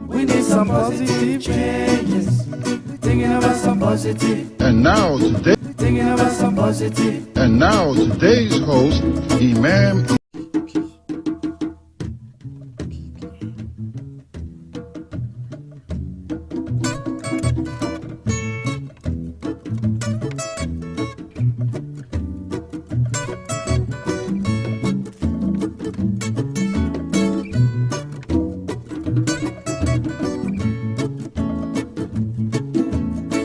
We need some positive changes. Thinking about some positive. And now today, Thinking about some positive. and now today's host, Imam.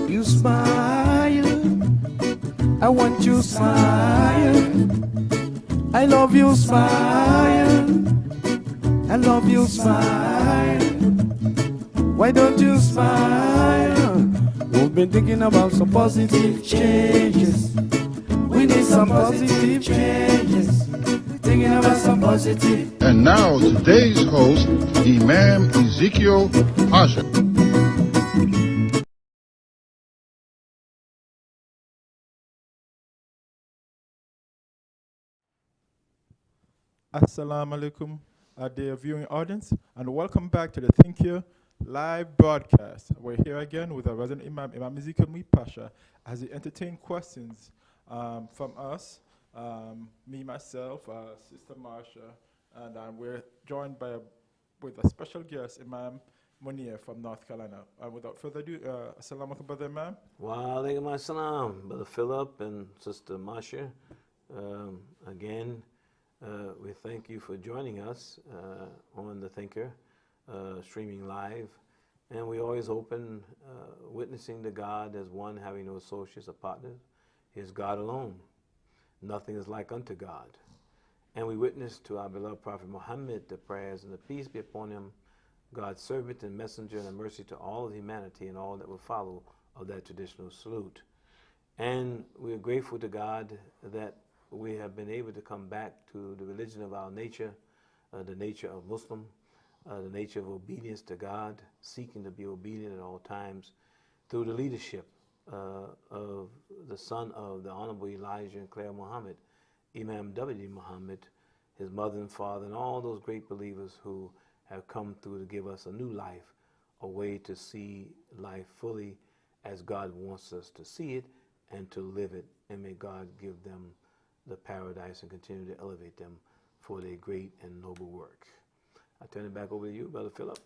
You smile, I want you smile. I love you smile, I love you smile. Why don't you smile? We've been thinking about some positive changes. We need some positive changes. Thinking about some positive. And now today's host, Imam Ezekiel Pasha. Assalamu alaikum, dear viewing audience, and welcome back to the Think Here live broadcast. We're here again with our resident Imam, Imam Ezekiel Pasha, as he entertain questions from us, me, myself, Sister Marsha, and we're joined with a special guest, Imam Munir from North Carolina. Without further ado, assalamu alaikum, Brother Imam. Wa alaikum assalam, Brother Philip and Sister Masha. Again, we thank you for joining us on The Thinker, streaming live. And we always open witnessing to God as one, having no associates or partners. He is God alone. Nothing is like unto God. And we witness to our beloved Prophet Muhammad, the prayers and the peace be upon him, God's servant and messenger, and the mercy to all of humanity and all that will follow of that traditional salute. And we are grateful to God that we have been able to come back to the religion of our nature, the nature of Muslim, the nature of obedience to God, seeking to be obedient at all times through the leadership of the son of the Honorable Elijah and Claire Muhammad, Imam W. Muhammad, his mother and father, and all those great believers who have come through to give us a new life, a way to see life fully as God wants us to see it and to live it. And may God give them the paradise and continue to elevate them for their great and noble work. I turn it back over to you, Brother Philip.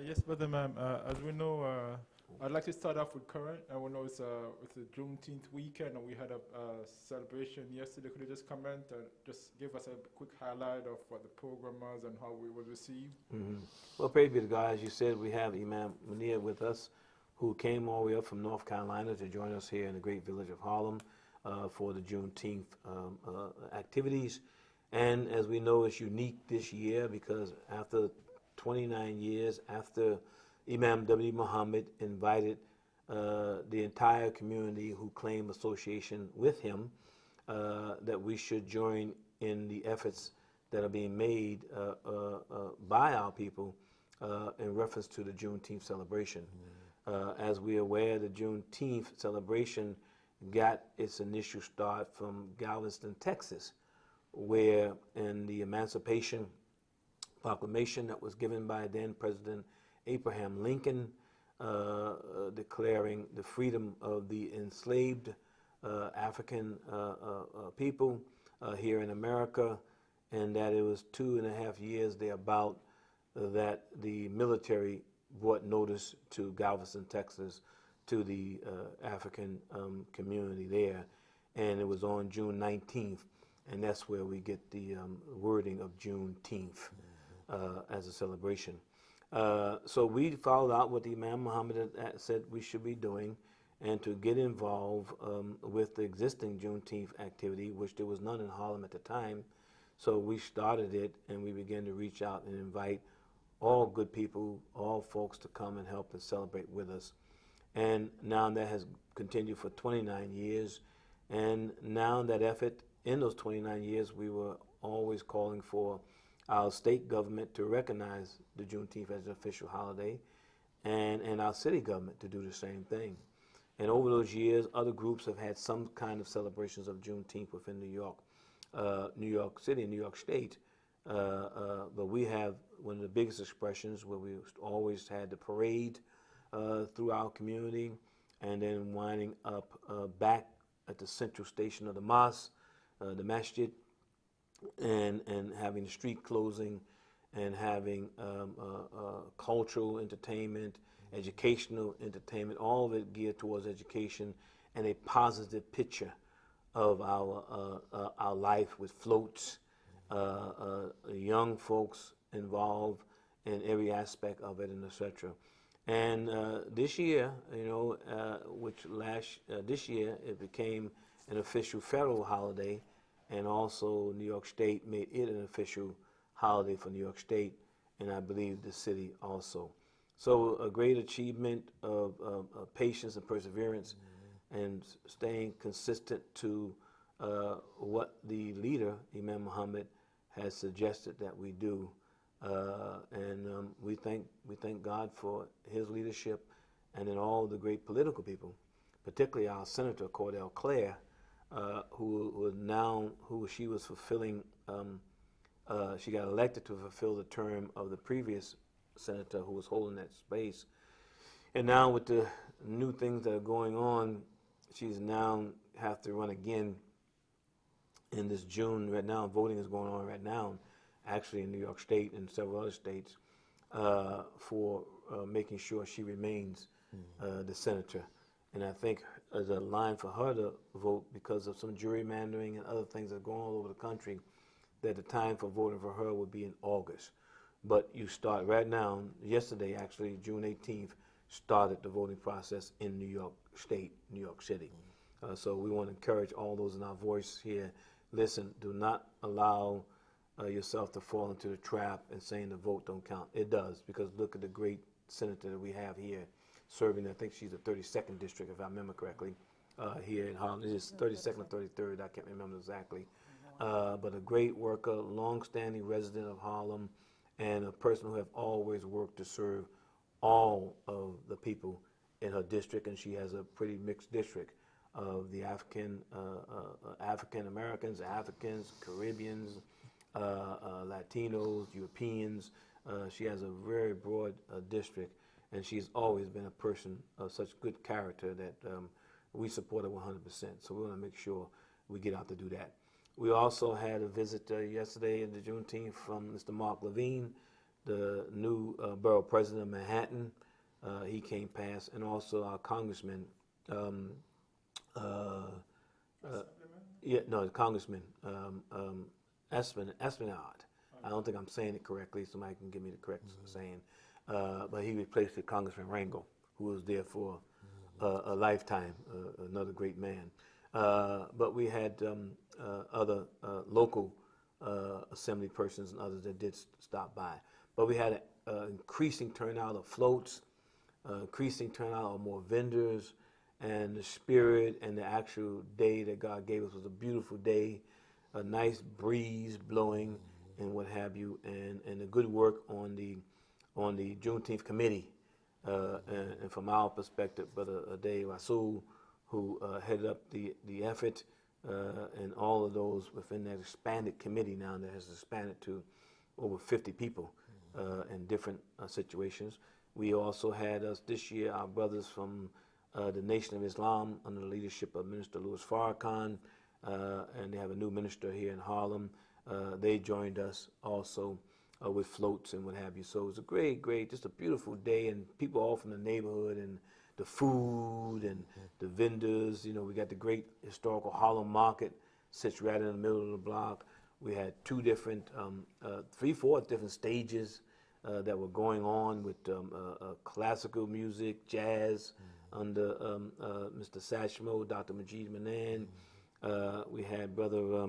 Yes, Brother Imam. As we know, I'd like to start off with current. And we know it's the Juneteenth weekend, and we had a celebration yesterday. Could you just comment and just give us a quick highlight of what the program was and how we were received? Mm-hmm. Well, praise be to God. As you said, we have Imam Munir with us, who came all the way up from North Carolina to join us here in the great village of Harlem for the Juneteenth activities. And as we know, it's unique this year because after 29 years, after Imam W. Muhammad invited the entire community who claim association with him, that we should join in the efforts that are being made by our people in reference to the Juneteenth celebration. As we are aware, the Juneteenth celebration got its initial start from Galveston, Texas, where in the Emancipation Proclamation that was given by then President Abraham Lincoln, declaring the freedom of the enslaved African people here in America, and that it was 2.5 years thereabout that the military brought notice to Galveston, Texas, to the African community there, and it was on June 19th, and that's where we get the wording of Juneteenth as a celebration. So we followed out what the Imam Muhammad had said we should be doing, and to get involved with the existing Juneteenth activity, which there was none in Harlem at the time. So we started it, and we began to reach out and invite all good people, all folks to come and help and celebrate with us. And now that has continued for 29 years. And now that effort, in those 29 years, we were always calling for our state government to recognize the Juneteenth as an official holiday, and our city government to do the same thing. And over those years, other groups have had some kind of celebrations of Juneteenth within New York City and New York State. But we have one of the biggest expressions where we always had the parade through our community, and then winding up back at the central station of the mosque, the masjid, and having the street closing, and having cultural entertainment, educational entertainment, all of it geared towards education and a positive picture of our life with floats, young folks involved in every aspect of it, and etc. And this year, you know, this year it became an official federal holiday, and also New York State made it an official holiday for New York State, and I believe the city also. So a great achievement of patience and perseverance, and staying consistent to what the leader, Imam Muhammad, has suggested that we do. And we thank God for his leadership, and then all the great political people, particularly our Senator Cordell Clare, who she was fulfilling. She got elected to fulfill the term of the previous senator who was holding that space, and now with the new things that are going on, she's now have to run again in this June. Right now, voting is going on right now, actually in New York State and several other states, for making sure she remains the senator. And I think as a line for her to vote, because of some gerrymandering and other things that are going on all over the country, that the time for voting for her would be in August. But you start right now, yesterday actually, June 18th, started the voting process in New York State, New York City. So we want to encourage all those in our voice here, listen, do not allow yourself to fall into the trap and saying the vote don't count. It does, because look at the great senator that we have here serving, I think she's the 32nd district, if I remember correctly, here in Harlem. It's 32nd or 33rd, I can't remember exactly. But a great worker, long-standing resident of Harlem, and a person who have always worked to serve all of the people in her district, and she has a pretty mixed district of the African Americans, Africans, Caribbeans, Latinos, Europeans. She has a very broad district, and she's always been a person of such good character that we support her 100%. So we want to make sure we get out to do that. We also had a visit yesterday in the Juneteenth from Mr. Mark Levine, the new borough president of Manhattan. He came past, and also our congressman, Congressman Esplanade. I don't think I'm saying it correctly. Somebody can give me the correct saying. But he replaced Congressman Rangel, who was there for a lifetime, another great man. But we had other local assembly persons and others that did stop by. But we had an increasing turnout of floats, increasing turnout of more vendors, and the spirit and the actual day that God gave us was a beautiful day, a nice breeze blowing and what have you, and the good work on the Juneteenth committee. And from our perspective, Brother Ade Rasul, who headed up the effort, and all of those within that expanded committee now that has expanded to over 50 people in different situations. We also had us this year, our brothers from the Nation of Islam under the leadership of Minister Louis Farrakhan, and they have a new minister here in Harlem. They joined us also with floats and what have you. So it was a great, just a beautiful day, and people all from the neighborhood, and the food and the vendors. You know, we got the great historical Harlem Market, sits right in the middle of the block. We had 4 different stages that were going on with classical music, jazz, under Mr. Sashmo, Dr. Majid Manan. We had Brother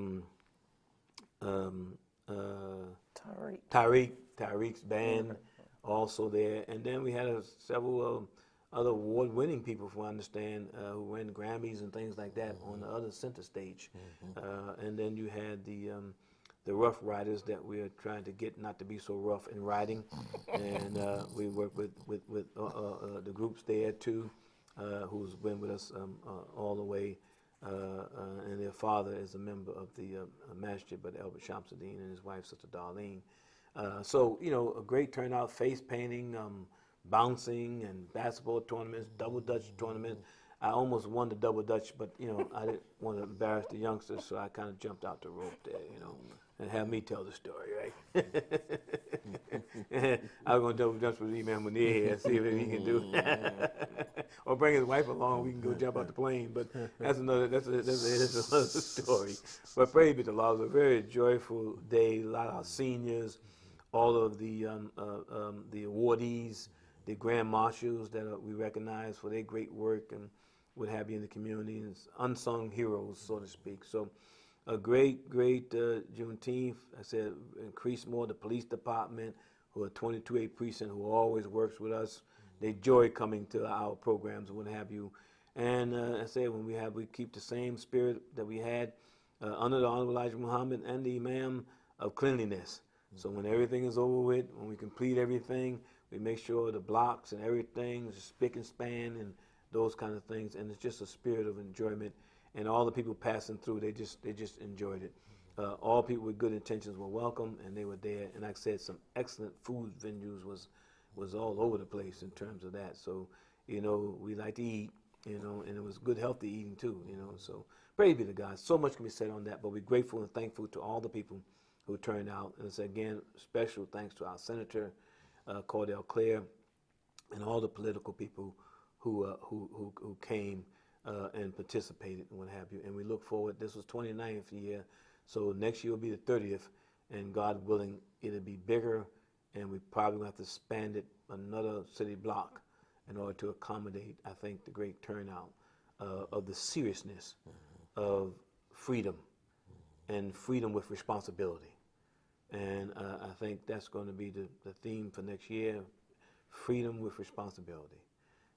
Tariq's band also there. And then we had several other award-winning people, from what I understand, who win Grammys and things like that on the other center stage. And then you had the Rough Riders that we're trying to get not to be so rough in riding. And we work with the groups there too, who's been with us all the way and their father is a member of the masjid, but Albert Shamsuddin, and his wife, Sister Darlene. So, you know, a great turnout, face painting, bouncing, and basketball tournaments, double dutch tournaments. I almost won the double dutch, but, you know, I didn't want to embarrass the youngsters, so I kind of jumped out the rope there, you know, and have me tell the story, right? I was going to double dutch with Imam Munir here and see if he can do it. Or bring his wife along, we can go jump out the plane, but that's another story. But praise be to Allah, it was a very joyful day. A lot of our seniors, all of the awardees, the grand marshals that we recognize for their great work and what have you in the community, and unsung heroes, so to speak. So a great Juneteenth. I said increase more the police department, who are 22A precinct, who always works with us. They enjoy coming to our programs and what have you. And I said when we keep the same spirit that we had under the Honorable Elijah Muhammad and the Imam of cleanliness. So when everything is over with, when we complete everything, we make sure the blocks and everything is spick and span and those kind of things. And it's just a spirit of enjoyment. And all the people passing through, they just enjoyed it. All people with good intentions were welcome, and they were there. And like I said, some excellent food venues was all over the place in terms of that. So, you know, we like to eat, you know, and it was good, healthy eating too, you know. So praise be to God. So much can be said on that, but we're grateful and thankful to all the people who turned out. And it's, again, special thanks to our Senator, Cordell Clare, and all the political people who came and participated and what have you. And we look forward, this was 29th year, so next year will be the 30th, and God willing, it'll be bigger, and we probably will have to expand it another city block in order to accommodate, I think, the great turnout of the seriousness of freedom and freedom with responsibility. And I think that's going to be the theme for next year, freedom with responsibility.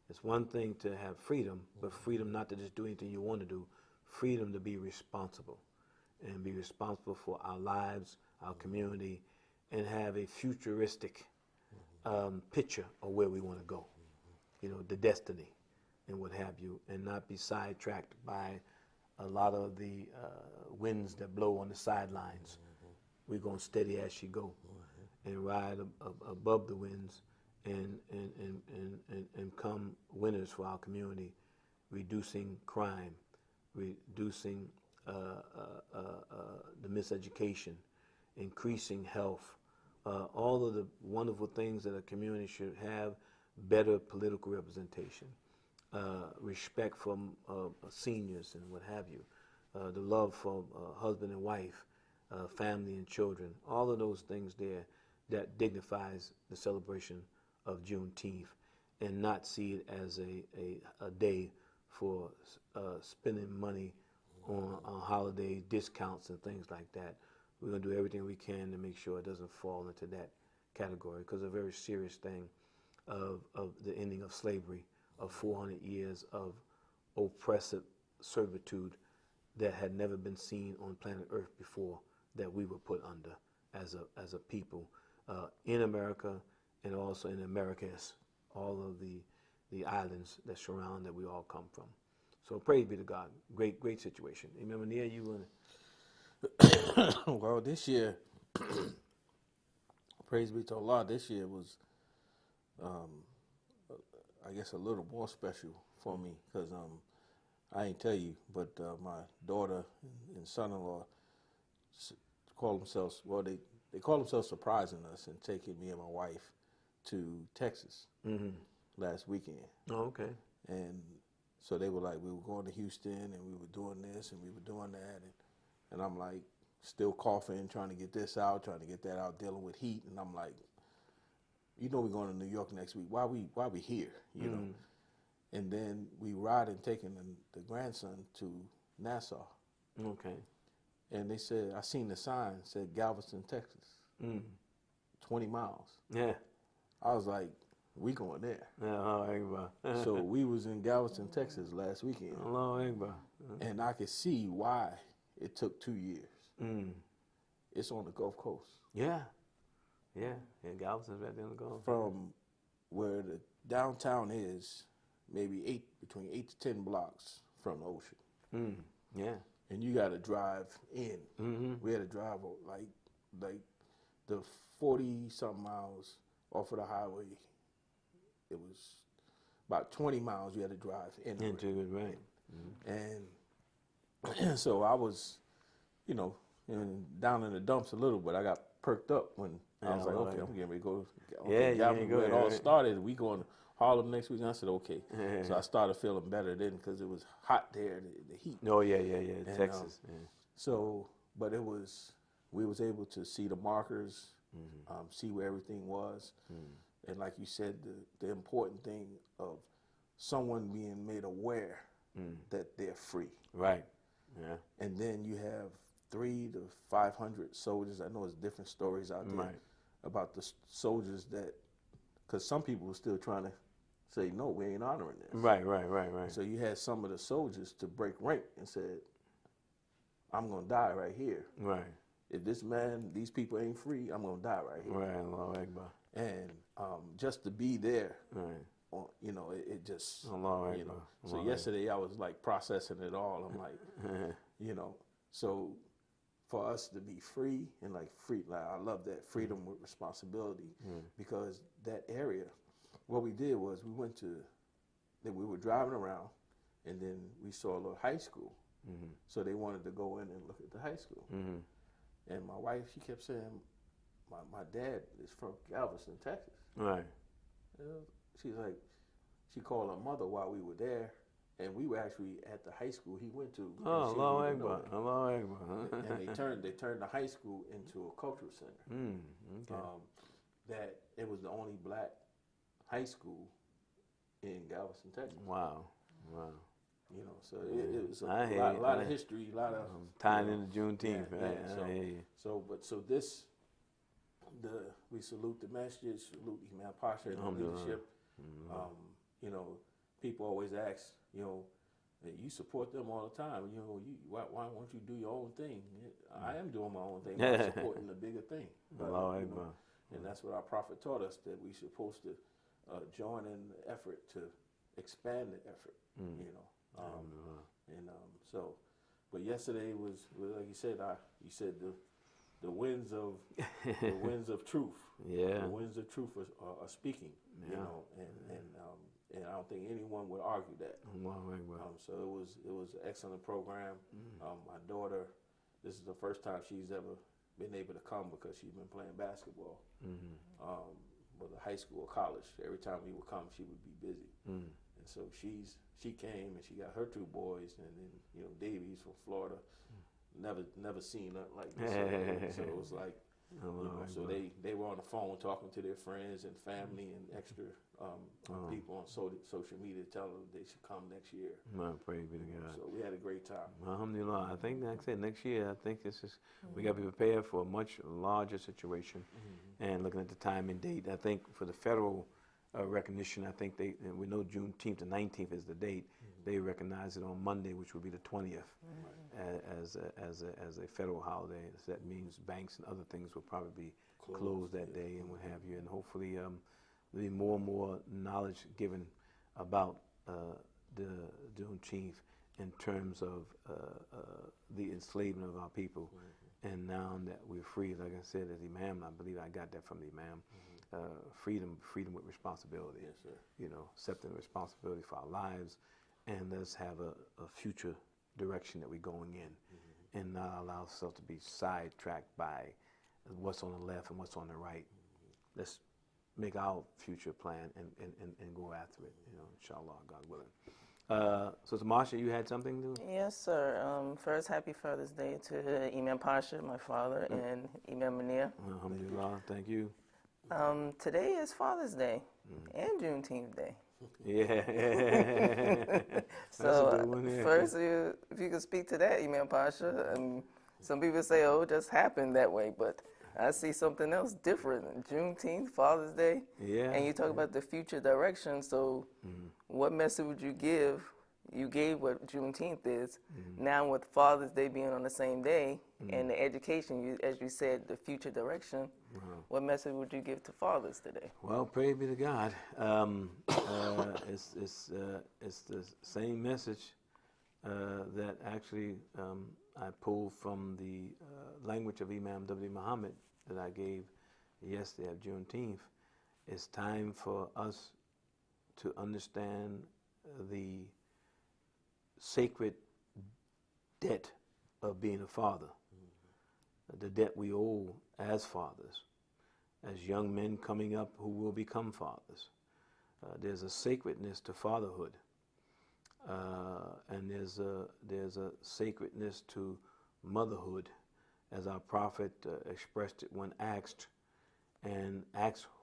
It's one thing to have freedom, but freedom not to just do anything you want to do, freedom to be responsible and be responsible for our lives, our community, and have a futuristic picture of where we want to go, you know, the destiny and what have you, and not be sidetracked by a lot of the winds that blow on the sidelines. We're going to steady as she go and ride above the winds and come winners for our community, reducing crime, reducing the miseducation, increasing health, all of the wonderful things that a community should have, better political representation, respect for seniors and what have you, the love for husband and wife, family and children, all of those things there that dignifies the celebration of Juneteenth, and not see it as a day for spending money on holiday discounts and things like that. We're going to do everything we can to make sure it doesn't fall into that category, because a very serious thing of the ending of slavery, of 400 years of oppressive servitude that had never been seen on planet Earth before, that we were put under as a people in America, and also in Americas, all of the islands that surround that we all come from. So praise be to God. Great situation. Remember, Nia, you want to? Well, this year, praise be to Allah, this year was, I guess, a little more special for me, because I ain't tell you, but my daughter and son-in-law call themselves, well, they call themselves surprising us and taking me and my wife to Texas last weekend. Oh, okay. And so they were like, we were going to Houston and we were doing this and we were doing that. And I'm like, still coughing, trying to get this out, trying to get that out, dealing with heat. And I'm like, you know, we're going to New York next week. Why we here, you know? And then we ride and taking the grandson to Nassau. Okay. And they said, I seen the sign, said Galveston, Texas, 20 miles. Yeah. I was like, we going there. Yeah, Allah Akbar. So we was in Galveston, Texas last weekend. Allah Akbar. And I could see why it took 2 years. It's on the Gulf Coast. Yeah. Yeah. Galveston's right there on the Gulf. From where the downtown is, maybe between 8 to 10 blocks from the ocean. Yeah. and you got to drive in. Mm-hmm. We had to drive like the 40-something miles off of the highway. It was about 20 miles you had to drive into Into it, right. And so I was, down in the dumps a little, but I got perked up when I was Yeah, like, well, okay, yeah. I'm getting ready to go. Yeah, you Galveston, ain't go when it there, all right? started, we going to Harlem next week. And I said, okay. So I started feeling better then because it was hot there, the heat. Oh, yeah. And, Texas. Yeah. So, but we was able to see the markers, see where everything was. And like you said, the important thing of someone being made aware that they're free. Right. Yeah. And then you have 300 to 500 soldiers. I know it's different stories out there Right. about the soldiers that, because some people were still trying to say, no, we ain't honoring this. Right. So you had some of the soldiers to break rank and said, I'm going to die right here. Right. If these people ain't free, I'm going to die right here. Right. Allahu Akbar. And just to be there, Right. it just, Allahu you Akbar. know. So Allahu yesterday I was like processing it all. I'm like, so for us to be free and like I love that freedom with responsibility because that area, what we did was we were driving around and then we saw a little high school. So they wanted to go in and look at the high school. And my wife, she kept saying, my dad is from Galveston, Texas. Right. She's like, she called her mother while we were there, and we were actually at the high school he went to. Oh, Allahu Akbar. Allahu Akbar. And they turned the high school into a cultural center. Okay. That it was the only black high school in Galveston, Texas. Wow. So it was a I lot of history, a lot of tying into Juneteenth. yeah, Right. so- I hear you. We salute the masjid, salute Imam Pasha and the Alhamdulillah. leadership. People always ask, you support them all the time. Why won't you do your own thing? I am doing my own thing. But I'm supporting the bigger thing. Allahu Akbar. And that's what our prophet taught us, that we're supposed to join in the effort to expand the effort. But yesterday was like you said. You said the winds of truth. Yeah. The winds of truth are speaking. Yeah. And I don't think anyone would argue that. Allahu Akbar. So it was an excellent program. My daughter, this is the first time she's ever been able to come because she's been playing basketball. Whether high school or college, every time we would come, she would be busy. And so she came and she got her 2 boys, and then Davies from Florida, never seen nothing like this. So it was like, so they were on the phone talking to their friends and family and extra people on social media telling them they should come next year. Praise be to God. So we had a great time. Alhamdulillah. I think, like I said, next year, I think we got to be prepared for a much larger situation. And looking at the time and date, I think for the federal recognition, I think we know Juneteenth, the 19th is the date. They recognize it on Monday, which will be the 20th, as a federal holiday. So that means banks and other things will probably be closed that day and what have you. And hopefully there'll be more and more knowledge given about the Juneteenth in terms of the enslavement of our people. And now that we're free, like I said, as Imam, I believe I got that from the Imam, freedom with responsibility. Yes, sir. Accepting responsibility for our lives, and let's have a future direction that we're going in, and not allow ourselves to be sidetracked by what's on the left and what's on the right. Let's make our future plan and go after it, inshallah, God willing. So Tamasha, you had something to? Yes, sir. First, happy Father's Day to Imam Pasha, my father, and Imam Munir. Alhamdulillah, thank you. Today is Father's Day and Juneteenth Day. Yeah. So, a good one, yeah. first, if you could speak to that, Imam Pasha. Some people say, oh, it just happened that way, but I see something else different. Juneteenth, Father's Day. Yeah. And you talk about the future direction. So what message would you give? You gave what Juneteenth is. Now with Father's Day being on the same day and the education, as you said, the future direction, what message would you give to fathers today? Well, praise be to God. It's the same message that actually I pulled from the language of Imam W. Muhammad that I gave yesterday of Juneteenth. It's time for us to understand the sacred debt of being a father, the debt we owe as fathers, as young men coming up who will become fathers. There's a sacredness to fatherhood, and there's a sacredness to motherhood, as our prophet expressed it when asked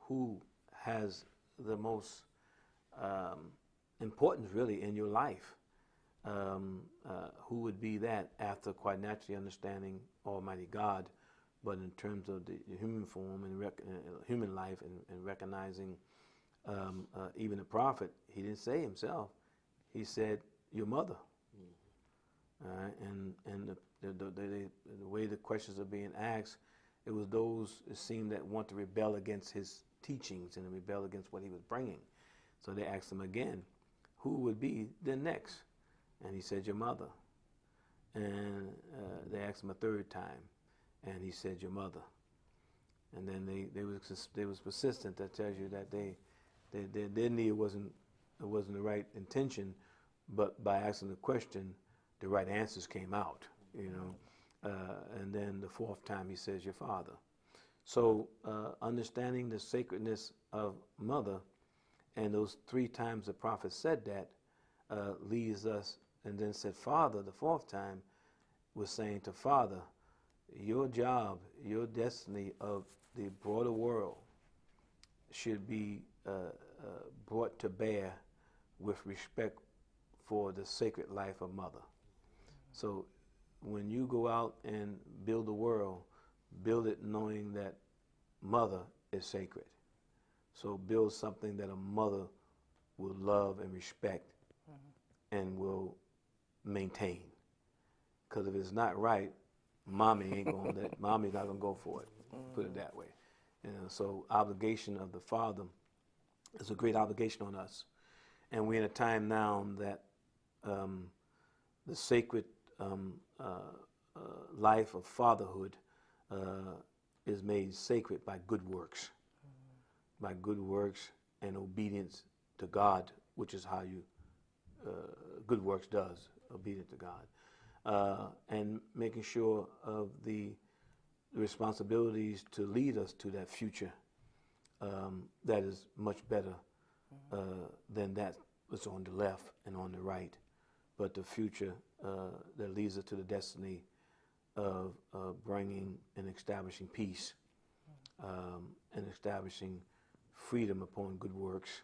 who has the most importance really in your life. Who would be that after quite naturally understanding Almighty God, but in terms of the human form and human life and recognizing even the prophet, he didn't say himself. He said, your mother. And the way the questions are being asked, it was those, it seemed, that want to rebel against his teachings and rebel against what he was bringing. So they asked him again, who would be the next? And he said, your mother. And they asked him a third time, and he said, your mother. And then they was persistent. That tells you that their need wasn't the right intention, but by asking the question, the right answers came out, you know. And then the fourth time he says, your father. So understanding the sacredness of mother, and those 3 times the prophet said that, leads us, and then said father the fourth time, was saying to father, your job, your destiny of the broader world should be brought to bear with respect for the sacred life of mother. So when you go out and build the world, build it knowing that mother is sacred. So build something that a mother will love and respect and will maintain. Because if it's not right, mommy's not gonna go for it. Put it that way. You know, so obligation of the father is a great obligation on us. And we're in a time now that the sacred life of fatherhood is made sacred by good works. By good works and obedience to God, which is how you good works does, obedient to God. And making sure of the responsibilities to lead us to that future that is much better than that was on the left and on the right, but the future that leads us to the destiny of bringing and establishing peace and establishing freedom upon good works,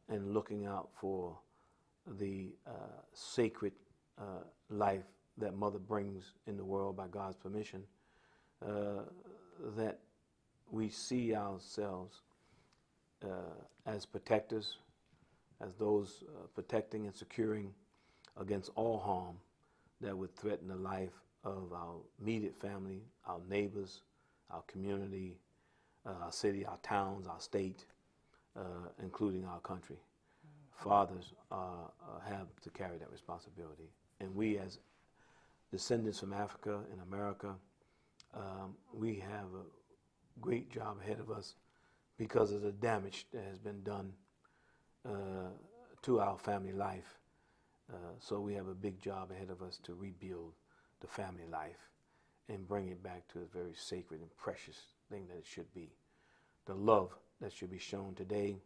and looking out for the sacred life that mother brings in the world by God's permission, that we see ourselves as protectors, as those protecting and securing against all harm that would threaten the life of our immediate family, our neighbors, our community, our city, our towns, our state, including our country. Fathers have to carry that responsibility. And we, as descendants from Africa and America, we have a great job ahead of us because of the damage that has been done to our family life. So we have a big job ahead of us to rebuild the family life and bring it back to a very sacred and precious thing that it should be. The love that should be shown today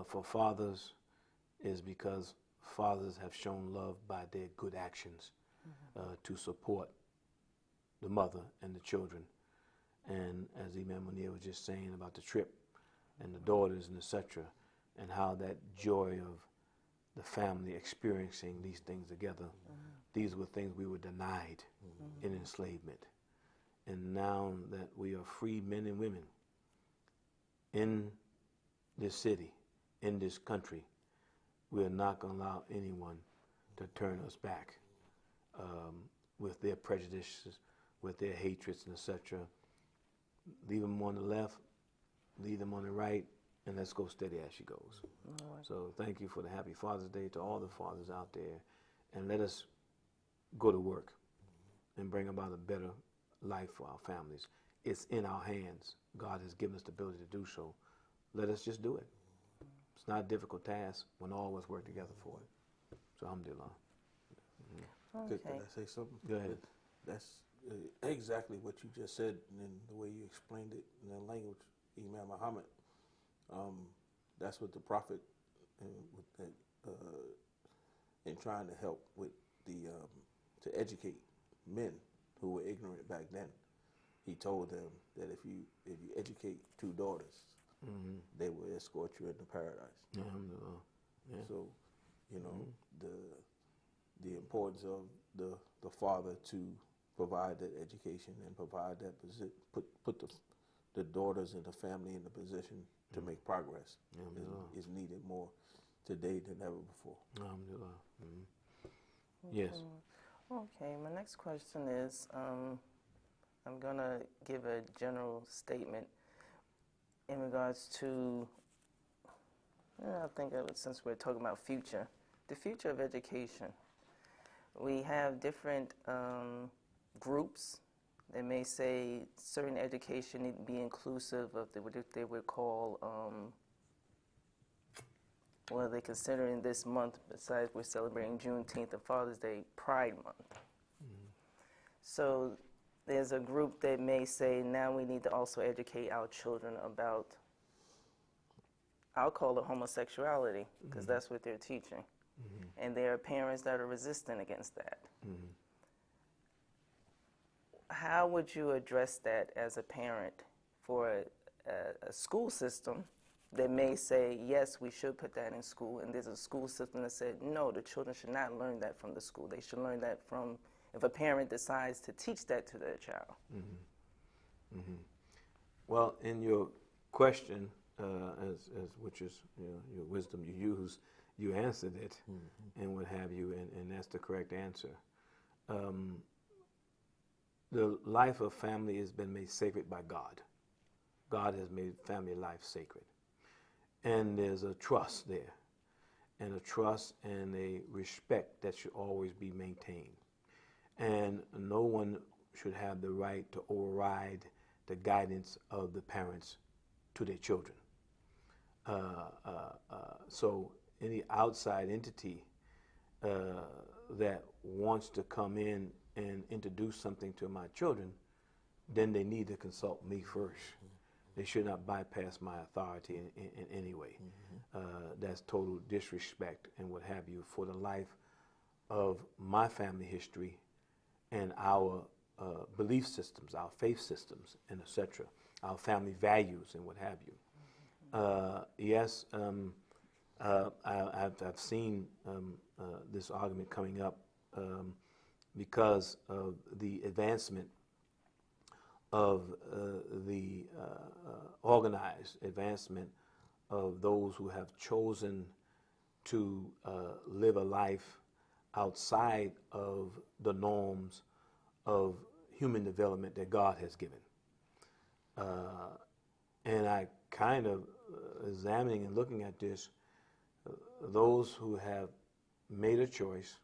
for fathers is because fathers have shown love by their good actions to support the mother and the children. And as Imam Munir was just saying about the trip and the daughters and etc., and how that joy of the family experiencing these things together, these were things we were denied in enslavement. And now that we are free men and women in this city, in this country, we are not going to allow anyone to turn us back with their prejudices, with their hatreds and etc. Leave them on the left, leave them on the right, and let's go steady as she goes. So thank you for the happy Father's Day to all the fathers out there, and let us go to work and bring about a better life for our families. It's in our hands. God has given us the ability to do so. Let us just do it. It's not a difficult task when all of us work together for it. So alhamdulillah. Could I say something? Go ahead. That's exactly what you just said, and the way you explained it in the language, Imam Muhammad. That's what the Prophet, in trying to help with to educate men who were ignorant back then, he told them that if you educate 2 daughters, they will escort you into paradise. Alhamdulillah. Yeah. So, the importance of the father to provide that education and provide that put the daughters and the family in the position to make progress is needed more today than ever before. Alhamdulillah. Yes. Okay, my next question is, I'm going to give a general statement in regards to, I think since we're talking about the future of education. We have different groups that may say certain education need to be inclusive of what they would call, what are they considering this month, besides we're celebrating Juneteenth and Father's Day, Pride Month. So there's a group that may say now we need to also educate our children about, I'll call it homosexuality, because that's what they're teaching. And there are parents that are resistant against that. How would you address that as a parent for a school system that may say, yes, we should put that in school, and there's a school system that said, no, the children should not learn that from the school. They should learn that from, if a parent decides to teach that to their child. Well, in your question, which is your wisdom you use, you answered it and what have you, and that's the correct answer. The life of family has been made sacred by God. God has made family life sacred. And there's a trust there, and a trust and a respect that should always be maintained. And no one should have the right to override the guidance of the parents to their children. So any outside entity that wants to come in and introduce something to my children, then they need to consult me first. They should not bypass my authority in any way. That's total disrespect and what have you for the life of my family history and our belief systems, our faith systems, and etc., our family values and what have you. Yes, I've seen this argument coming up because of the advancement of the organized advancement of those who have chosen to live a life outside of the norms of human development that God has given. And I kind of examining and looking at this, those who have made a choice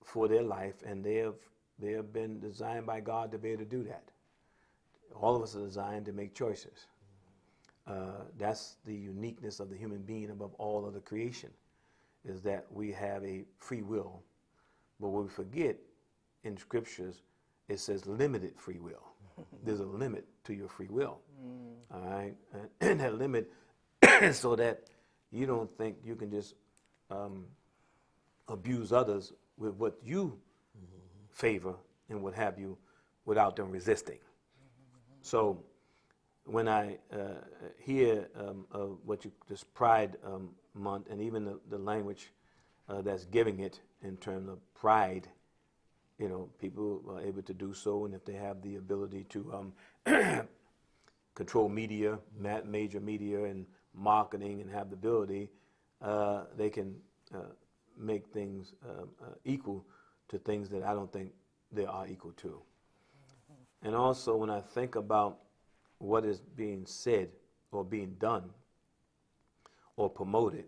for their life, and they have been designed by God to be able to do that. All of us are designed to make choices. That's the uniqueness of the human being above all other creation, is that we have a free will. But what we forget in scriptures, it says limited free will. There's a limit to your free will. All right? And that limit so that you don't think you can just abuse others with what you favor and what have you without them resisting. So when I hear of what this Pride Month, and even the language that's giving it in terms of pride, people are able to do so, and if they have the ability to control media, major media and marketing, and have the ability, they can make things equal to things that I don't think they are equal to. And also when I think about what is being said or being done or promoted,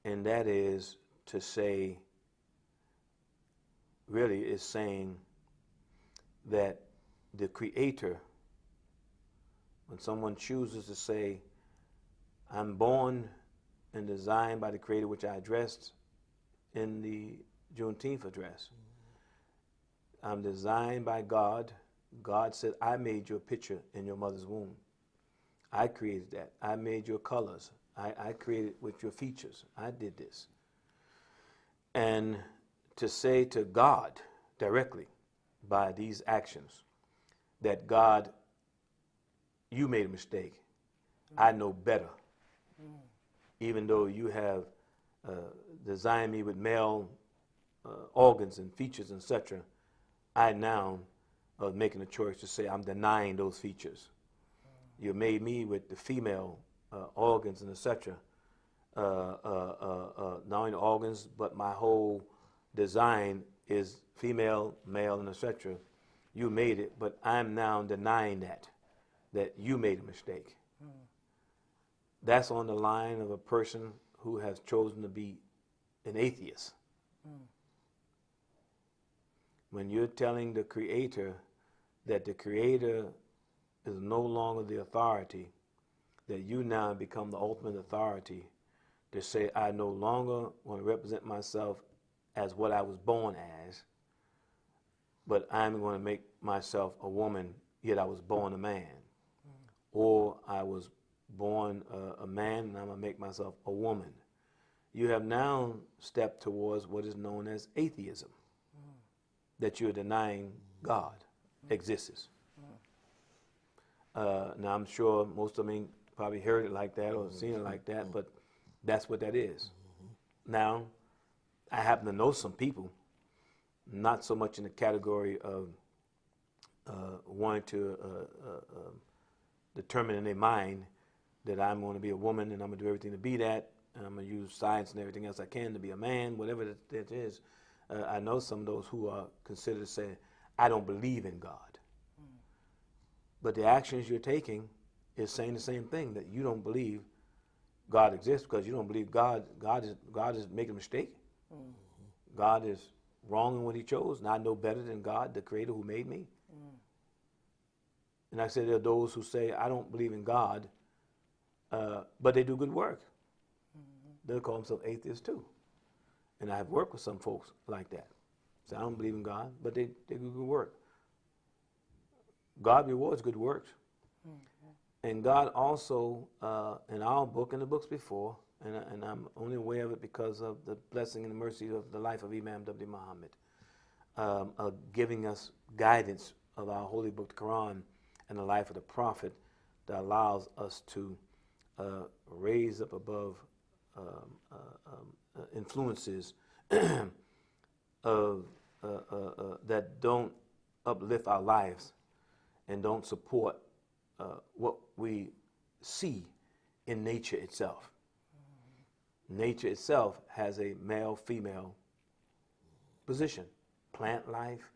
and that is to say, really is saying that the Creator, when someone chooses to say, I'm born and designed by the Creator, which I addressed in the Juneteenth address. I'm designed by God. God said, I made your picture in your mother's womb. I created that. I made your colors. I created with your features. I did this. And to say to God directly by these actions that God, you made a mistake. I know better. Even though you have designed me with male organs and features, etc., I now are making a choice to say I'm denying those features. You made me with the female organs and etc. Not only the organs, but my whole design is female, male, and etc. You made it, but I'm now denying that you made a mistake. That's on the line of a person who has chosen to be an atheist. When you're telling the Creator that the Creator is no longer the authority, that you now become the ultimate authority to say, I no longer want to represent myself as what I was born as, but I'm going to make myself a woman, yet I was born a man. Or I was born a man and I'm going to make myself a woman. You have now stepped towards what is known as atheism, that you're denying God exists. Now I'm sure most of them probably heard it like that or seen it like that, but that's what that is. Now, I happen to know some people, not so much in the category of wanting to determine in their mind that I'm going to be a woman and I'm going to do everything to be that, and I'm going to use science and everything else I can to be a man, whatever that is. I know some of those who are considered to say, I don't believe in God. But the actions you're taking is saying the same thing, that you don't believe God exists because you don't believe God is making a mistake. God is wrong in what he chose, and I know better than God, the Creator who made me. And I said there are those who say, I don't believe in God, but they do good work. They'll call themselves atheists too. And I've worked with some folks like that. So I don't believe in God, but they do good work. God rewards good works. And God also, in our book and the books before, and I'm only aware of it because of the blessing and the mercy of the life of Imam W. Muhammad, giving us guidance of our holy book, the Quran, and the life of the Prophet that allows us to raise up above influences of that don't uplift our lives and don't support what we see in nature itself. Nature itself has a male-female position. Plant life,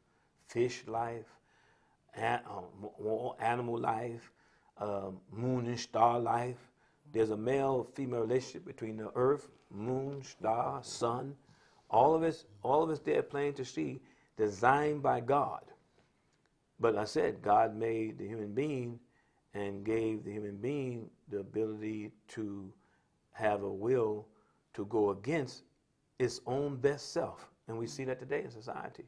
fish life, animal life, moon and star life. There's a male-female relationship between the earth, moon, star, sun. All of us there plain to see, designed by God. But I said God made the human being and gave the human being the ability to have a will to go against its own best self. And we see that today in society.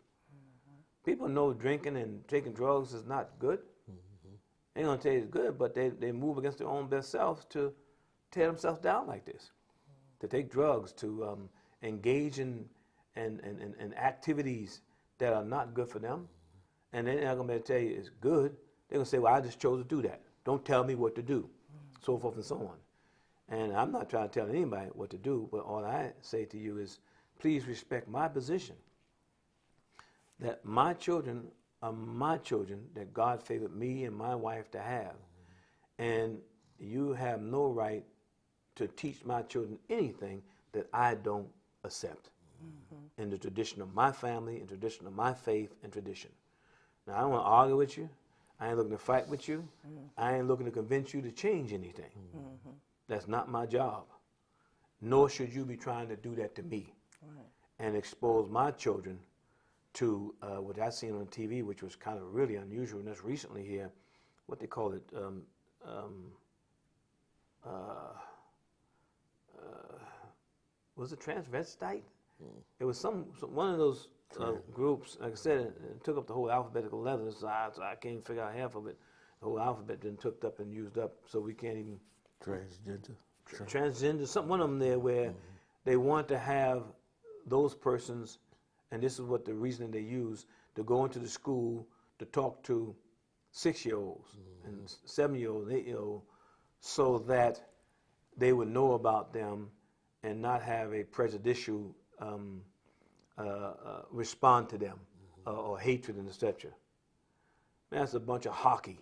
People know drinking and taking drugs is not good. They ain't gonna tell you it's good, but they move against their own best selves to tear themselves down like this. To take drugs, to engage in activities that are not good for them. And they're not gonna be able to tell you it's good. They're gonna say, well, I just chose to do that. Don't tell me what to do, so forth and so on. And I'm not trying to tell anybody what to do, but all I say to you is, please respect my position. That my children are my children that God favored me and my wife to have. And you have no right to teach my children anything that I don't accept in the tradition of my family, in the tradition of my faith and tradition. Now, I don't want to argue with you. I ain't looking to fight with you. I ain't looking to convince you to change anything. That's not my job. Nor should you be trying to do that to me. and expose my children to what I seen on TV, which was kind of really unusual, and that's recently here, what they call it, was it transvestite? It was one of those groups. Like I said, it took up the whole alphabetical letters, so I can't figure out half of it. The whole alphabet been took up and used up, so we can't even. Transgender, one of them there where they want to have those persons, and this is what the reasoning they use, to go into the school to talk to 6-year-olds and 7-year-olds, 8-year-olds, so that they would know about them and not have a prejudicial respond to them or hatred and etc. That's a bunch of hockey.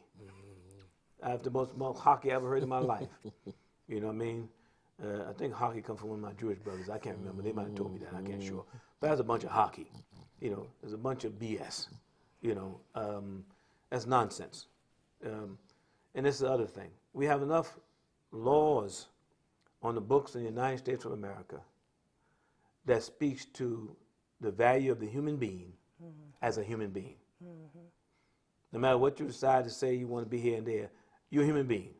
I have the most hockey I ever heard in my life. You know what I mean? I think hockey comes from one of my Jewish brothers. I can't remember. They might have told me that. I can't sure. But that's a bunch of hockey. You know, there's a bunch of BS. You know, that's nonsense. And this is the other thing. We have enough laws on the books in the United States of America that speaks to the value of the human being as a human being. No matter what you decide to say you want to be here and there, you're a human being.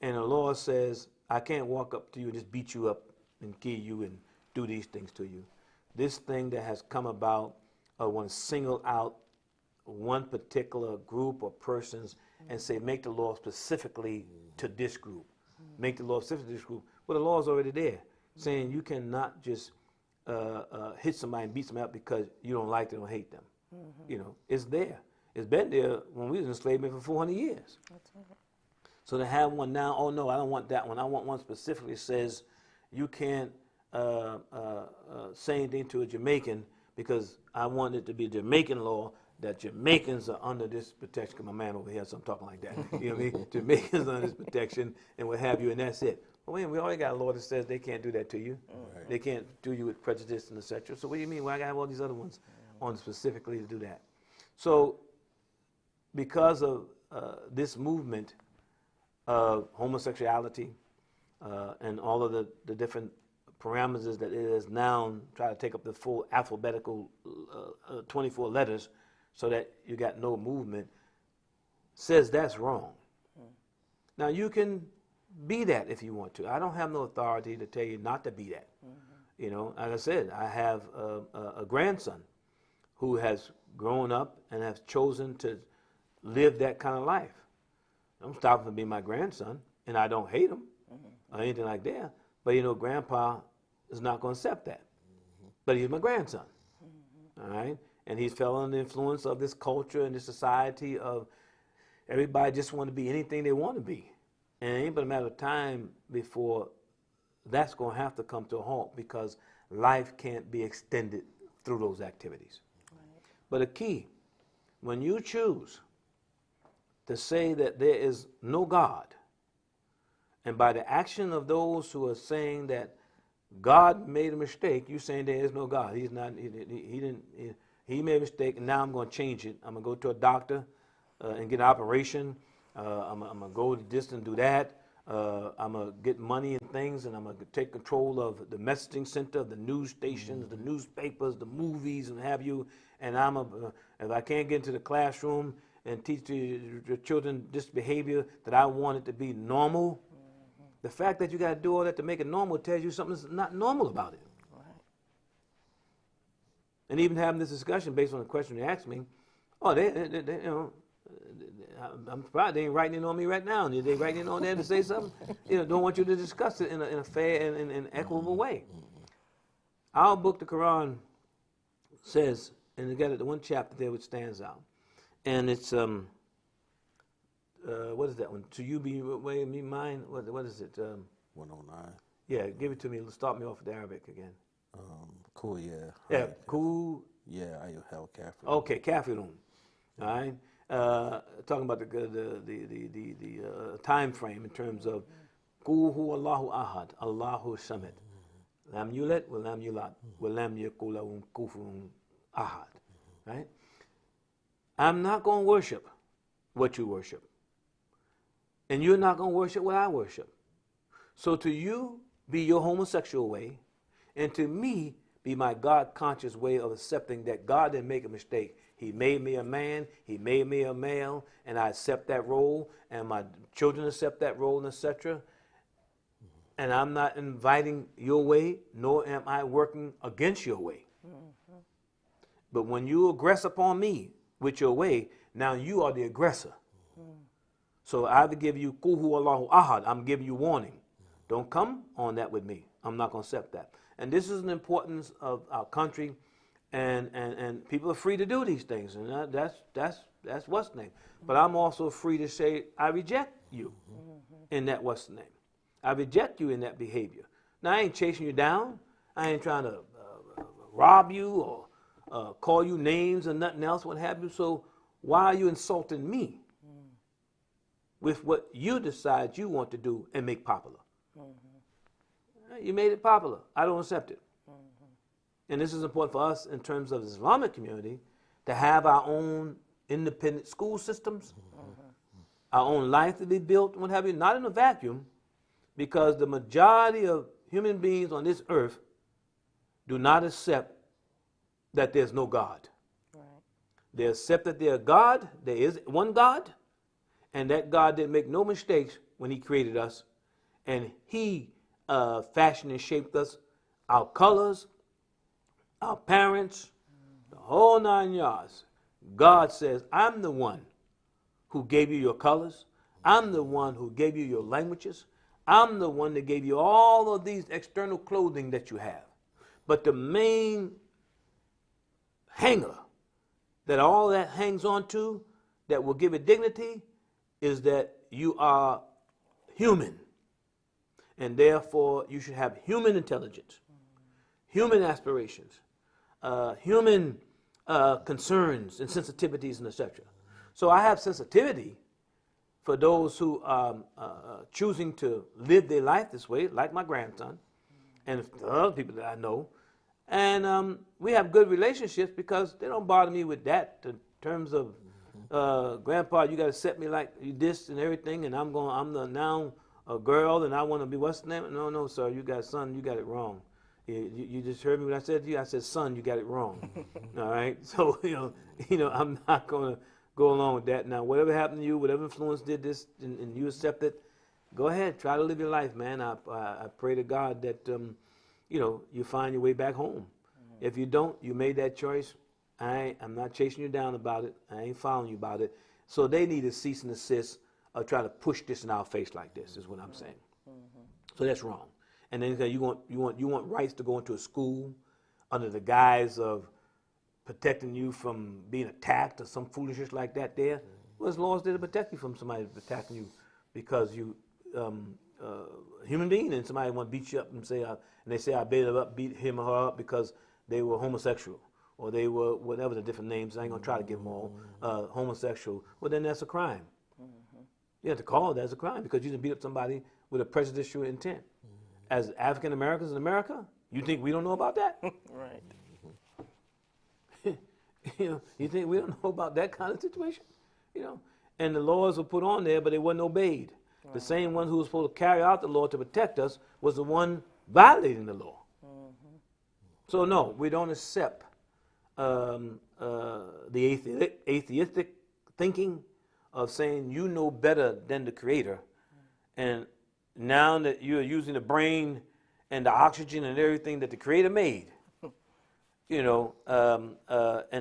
And the law says, I can't walk up to you and just beat you up and kill you and do these things to you. This thing that has come about, I want to single out one particular group or persons and say, make the law specifically to this group. Make the law specific to this group. Well, the law is already there, saying you cannot just hit somebody and beat somebody up because you don't like them or hate them. You know, it's there. It's been there when we was in enslavement for 400 years. That's right. So to have one now, oh no, I don't want that one. I want one specifically that says you can't say anything to a Jamaican because I want it to be a Jamaican law that Jamaicans are under this protection. Cause my man over here, so I'm talking like that. You know what I mean? Jamaicans are under this protection and what have you, and that's it. Well, wait, we already got a law that says they can't do that to you. Right. They can't do you with prejudice and etc. So what do you mean? Well, I got to have all these other ones on specifically to do that. So because of this movement of homosexuality and all of the different parameters that it is now try to take up the full alphabetical 24 letters so that you got no movement, says that's wrong. Now you can be that if you want to. I don't have no authority to tell you not to be that. You know, like I said, I have a grandson who has grown up and has chosen to live that kind of life. I'm stopping from being my grandson, and I don't hate him or anything like that. But you know, Grandpa is not going to accept that. But he's my grandson, all right? And he's fell under the influence of this culture and this society of everybody just want to be anything they want to be. And it ain't but a matter of time before that's going to have to come to a halt because life can't be extended through those activities. Right. But a key, when you choose to say that there is no God, and by the action of those who are saying that God made a mistake, you saying there is no God. He's not. He made a mistake, and now I'm going to change it. I'm going to go to a doctor and get an operation. I'm going to go to this and do that. I'm going to get money and things, and I'm going to take control of the messaging center, the news stations, the newspapers, the movies, and have you. And if I can't get into the classroom and teach the children this behavior that I want it to be normal, the fact that you got to do all that to make it normal tells you something's not normal about it. Right. And even having this discussion based on the question you asked me, oh, they you know, I'm surprised they ain't writing in on me right now. They writing in on there to say something. You know, don't want you to discuss it in a fair and equitable way. Our book, the Quran, says, and you got the one chapter there which stands out, and it's what is that one? To you be way, me mine. What is it? 109. Yeah, give it to me. Start me off with Arabic again. Cool, yeah. Yeah, cool. Yeah, I held kafirun. Okay, kafirun. All right. Talking about the time frame in terms of Qul huwa Allahu ahad, Allahu samad, lam yulad wa lam yulad wa lam yakul lahu kufuwan ahad. Right? I'm not going to worship what you worship. And you're not going to worship what I worship. So to you, be your homosexual way, and to me, be my God-conscious way of accepting that God didn't make a mistake. He made me a man, he made me a male, and I accept that role, and my children accept that role, and etc. And I'm not inviting your way, nor am I working against your way. But when you aggress upon me with your way, now you are the aggressor. So I either give you Qul Huwallahu Ahad, I'm giving you warning. Don't come on that with me. I'm not going to accept that. And this is an importance of our country, and people are free to do these things, and that's what's the name. But I'm also free to say I reject you in that what's the name. I reject you in that behavior. Now I ain't chasing you down. I ain't trying to rob you or call you names or nothing else, what have you. So why are you insulting me with what you decide you want to do and make popular? You made it popular. I don't accept it. And this is important for us in terms of the Islamic community to have our own independent school systems, our own life to be built, what have you, not in a vacuum, because the majority of human beings on this earth do not accept that there's no God. Right. They accept that there's God, there is one God, and that God didn't make no mistakes when he created us, and he fashioned and shaped us, our colors, our parents, the whole 9 yards. God says, I'm the one who gave you your colors. I'm the one who gave you your languages. I'm the one that gave you all of these external clothing that you have. But the main hanger that all that hangs on to, that will give it dignity, is that you are human. And therefore, you should have human intelligence, human aspirations, human concerns and sensitivities and etc. So I have sensitivity for those who are choosing to live their life this way, like my grandson and the other people that I know. And we have good relationships because they don't bother me with that in terms of, Grandpa, you got to set me like this and everything, and I'm now a girl and I want to be what's the name? No, sir, you got it wrong. You just heard me when I said to you. I said, son, you got it wrong. All right. So I'm not going to go along with that. Now, whatever happened to you, whatever influence did this, and you accept it, go ahead, try to live your life, man. I pray to God that you find your way back home. If you don't, you made that choice. I'm not chasing you down about it. I ain't following you about it. So they need to cease and desist of trying to push this in our face like this. Is what I'm saying. So that's wrong. And then you want rights to go into a school under the guise of protecting you from being attacked or some foolishness like that there. What's laws there to protect you from somebody attacking you because you a human being and somebody want to beat you up and they say I beat him or her up because they were homosexual or they were whatever the different names. I ain't going to try to give them all homosexual. Well, then that's a crime. You have to call it as a crime because you didn't beat up somebody with a prejudicial intent. As African Americans in America, you think we don't know about that? Right. You think we don't know about that kind of situation? And the laws were put on there, but they weren't obeyed. Right. The same one who was supposed to carry out the law to protect us was the one violating the law. So no, we don't accept the atheistic thinking of saying you know better than the Creator, and now that you're using the brain and the oxygen and everything that the Creator made, and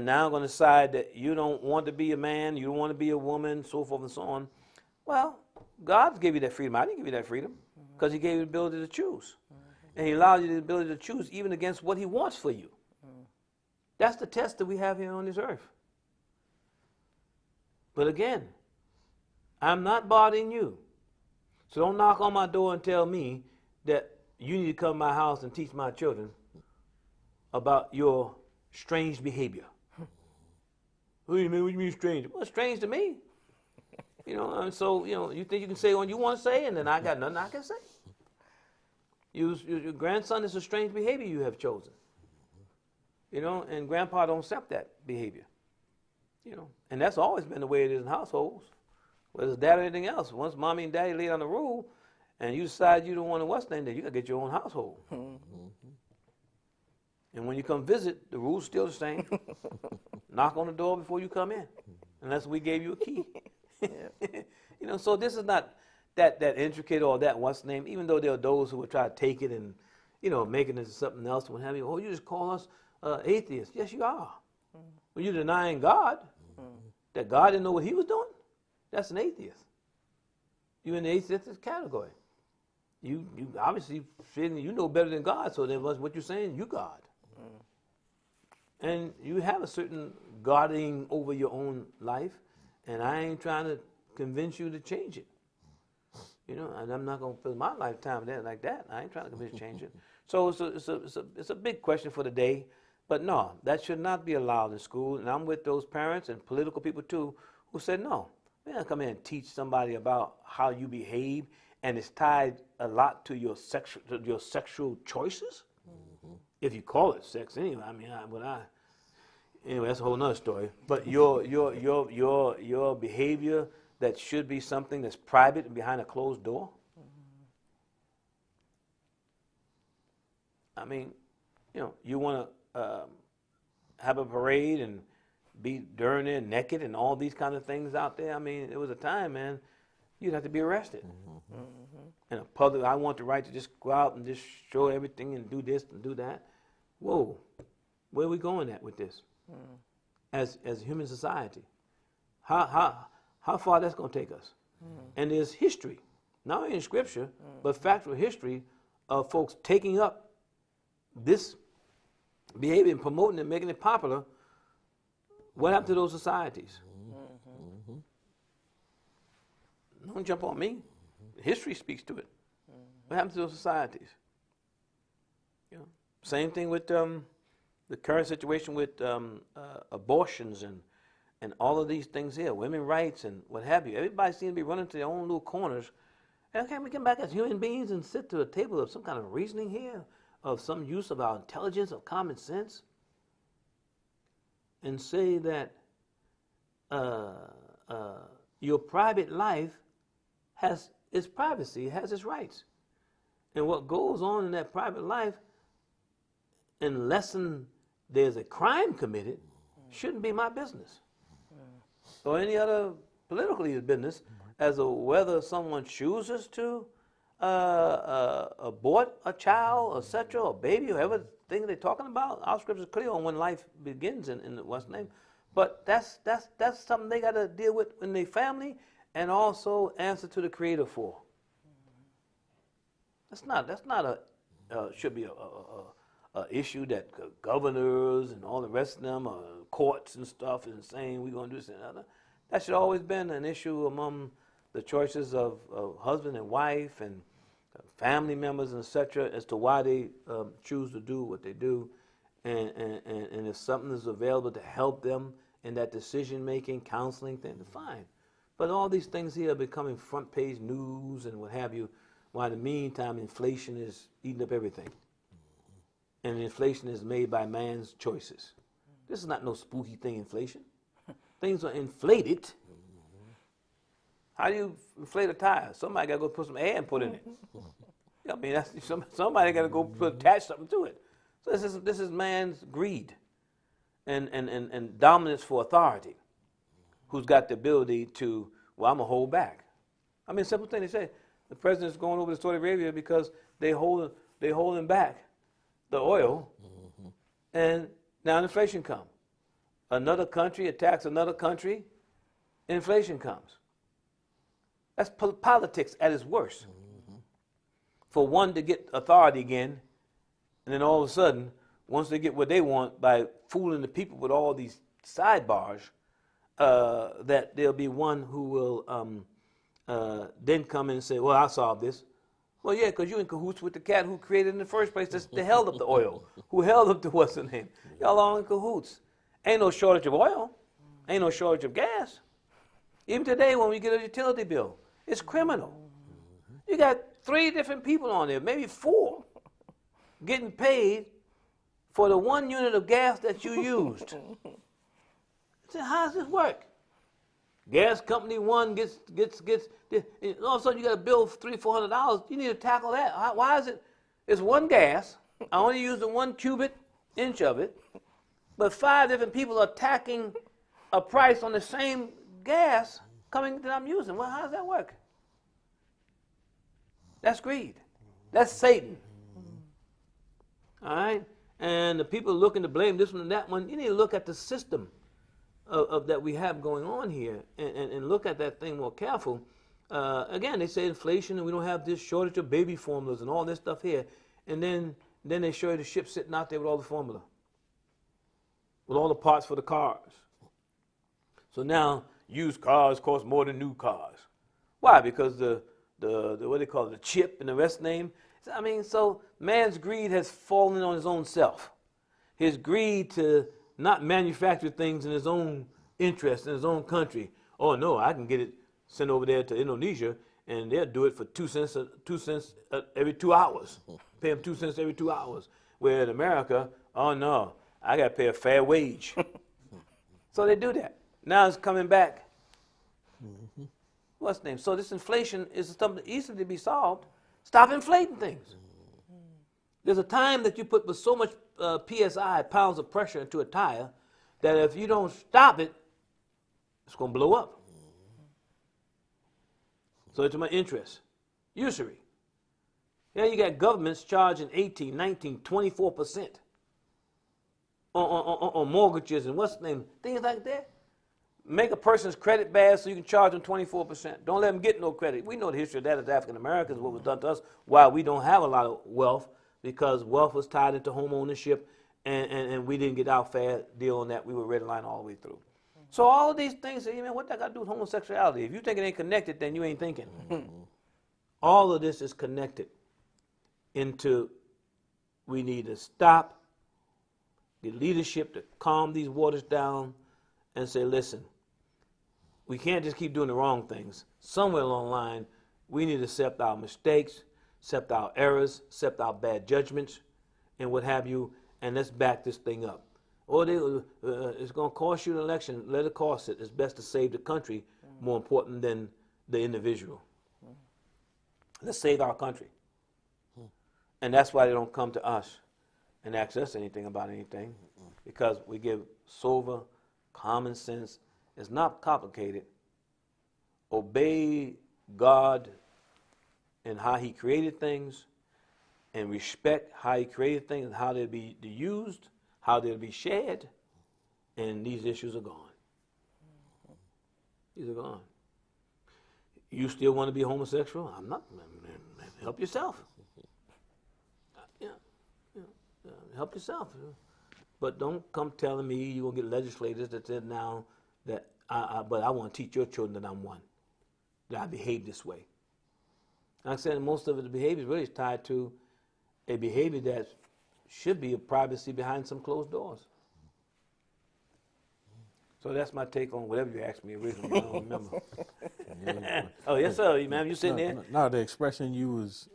now I'm going to decide that you don't want to be a man, you don't want to be a woman, so forth and so on. Well, God gave you that freedom. I didn't give you that freedom because He gave you the ability to choose. And He allowed you the ability to choose even against what He wants for you. That's the test that we have here on this earth. But again, I'm not bothering you. So don't knock on my door and tell me that you need to come to my house and teach my children about your strange behavior. What do you mean strange? Well, strange to me. And so, you think you can say what you want to say, and then I got nothing I can say. Your grandson is a strange behavior you have chosen. And grandpa don't accept that behavior. And that's always been the way it is in households. Whether it's dad or anything else. Once mommy and daddy lay down the rule and you decide you don't want to what's name, then you got to get your own household. And when you come visit, the rule's still the same. Knock on the door before you come in, unless we gave you a key. You know, so this is not that intricate or that what's the name, even though there are those who would try to take it and, you know, make it into something else and what have you. Oh, you just call us atheists. Yes, you are. When you're denying God, that God didn't know what he was doing, that's an atheist. You're in the atheist category. You obviously feeling you know better than God, so then what you're saying, you God. And you have a certain guarding over your own life, and I ain't trying to convince you to change it. You know, and I'm not going to fill my lifetime there like that. I ain't trying to convince you to change it. So it's a big question for the day. But no, that should not be allowed in school. And I'm with those parents and political people too who said, no, we're not come in and teach somebody about how you behave, and it's tied a lot to your sexual choices. If you call it sex anyway. I mean, anyway, that's a whole nother story. But your behavior that should be something that's private and behind a closed door. I mean, you know, you want to have a parade and be during there naked and all these kind of things out there. I mean, it was a time, man, you'd have to be arrested. In a public, I want the right to just go out and just show everything and do this and do that. Whoa, where are we going at with this? As human society, how far that's going to take us? And there's history, not only in Scripture, but factual history of folks taking up this behavior and promoting it, making it popular. What happened to those societies? Don't jump on me. History speaks to it. What happened to those societies? You know, same thing with the current situation with abortions and all of these things here, women's rights and what have you. Everybody seems to be running to their own little corners. And can we come back as human beings and sit to a table of some kind of reasoning here, of some use of our intelligence, of common sense, and say that your private life has its privacy, it has its rights. And what goes on in that private life, unless there's a crime committed, shouldn't be my business. Or any other political leader's business, as to whether someone chooses to abort a child, etc., or baby, or whatever thing they're talking about. Our scripture is clear on when life begins in what's the name. But that's something they got to deal with in their family, and also answer to the Creator for. That's not should be a issue that governors and all the rest of them, courts and stuff, is saying we're going to do this and other. That should always been an issue among the choices of husband and wife and family members and etc. as to why they choose to do what they do, and if something is available to help them in that decision-making, counseling thing, fine. But all these things here are becoming front-page news and what have you, while in the meantime inflation is eating up everything. And inflation is made by man's choices. This is not no spooky thing, inflation. Things are inflated. How do you inflate a tire? Somebody got to go put some air and put in it. I mean, somebody got to go attach something to it. So this is man's greed and dominance for authority, who's got the ability to, well, I'm going to hold back. I mean, simple thing they say, the president's going over to Saudi Arabia because they holding back the oil, and now inflation comes. Another country attacks another country, inflation comes. That's politics at its worst. For one to get authority again, and then all of a sudden, once they get what they want by fooling the people with all these sidebars, that there'll be one who will then come in and say, well, I'll solve this. Well, yeah, because you in cahoots with the cat who created it in the first place, that held up the oil, who held up the what's the name. Y'all all in cahoots. Ain't no shortage of oil. Ain't no shortage of gas. Even today when we get a utility bill, it's criminal. You got 3 different people on there, maybe 4, getting paid for the 1 unit of gas that you used. So how does this work? Gas company 1 gets all of a sudden you got a bill of $300-400. You need to tackle that. Why is it? It's 1 gas. I only use the 1 cubic inch of it, but 5 different people are attacking a price on the same gas coming that I'm using. Well, how does that work? That's greed. That's Satan. All right? And the people looking to blame this one and that one, you need to look at the system of that we have going on here and look at that thing more careful. Again, they say inflation and we don't have this shortage of baby formulas and all this stuff here. And then they show you the ship sitting out there with all the formula, with all the parts for the cars. So now used cars cost more than new cars. Why? Because the what they call it, the chip and the rest name. I mean, so man's greed has fallen on his own self. His greed to not manufacture things in his own interest, in his own country. Oh no, I can get it sent over there to Indonesia and they'll do it for 2 cents every 2 hours. Pay them 2 cents every 2 hours. Where in America, oh no, I got to pay a fair wage. So they do that. Now it's coming back. What's the name? So this inflation is something easy to be solved. Stop inflating things. There's a time that you put with so much PSI, pounds of pressure, into a tire that if you don't stop it, it's going to blow up. So it's in my interest. Usury. Yeah, you got governments charging 18, 19, 24% on mortgages and what's the name, things like that. Make a person's credit bad so you can charge them 24%. Don't let them get no credit. We know the history of that as African Americans, what was done to us, why we don't have a lot of wealth, because wealth was tied into home ownership and we didn't get our fair deal on that. We were redlined all the way through. So all of these things, hey, man, what that got to do with homosexuality? If you think it ain't connected, then you ain't thinking. All of this is connected into we need to stop, get leadership to calm these waters down and say, listen, we can't just keep doing the wrong things. Somewhere along the line, we need to accept our mistakes, accept our errors, accept our bad judgments, and what have you, and let's back this thing up. Or it's going to cost you an election. Let it cost it. It's best to save the country more important than the individual. Let's save our country. And that's why they don't come to us and ask us anything about anything, because we give sober, common sense. It's not complicated. Obey God and how he created things, and respect how he created things and how they'll be used, how they'll be shared, and these issues are gone. These are gone. You still want to be homosexual? I'm not. Help yourself. Help yourself. But don't come telling me you're going to get legislators that said now that, but I want to teach your children that I'm one, that I behave this way. Like I said, most of the behavior really is tied to a behavior that should be a privacy behind some closed doors. So that's my take on whatever you asked me originally. I don't remember. Oh, yes, sir, ma'am. You sitting there? No, the expression you was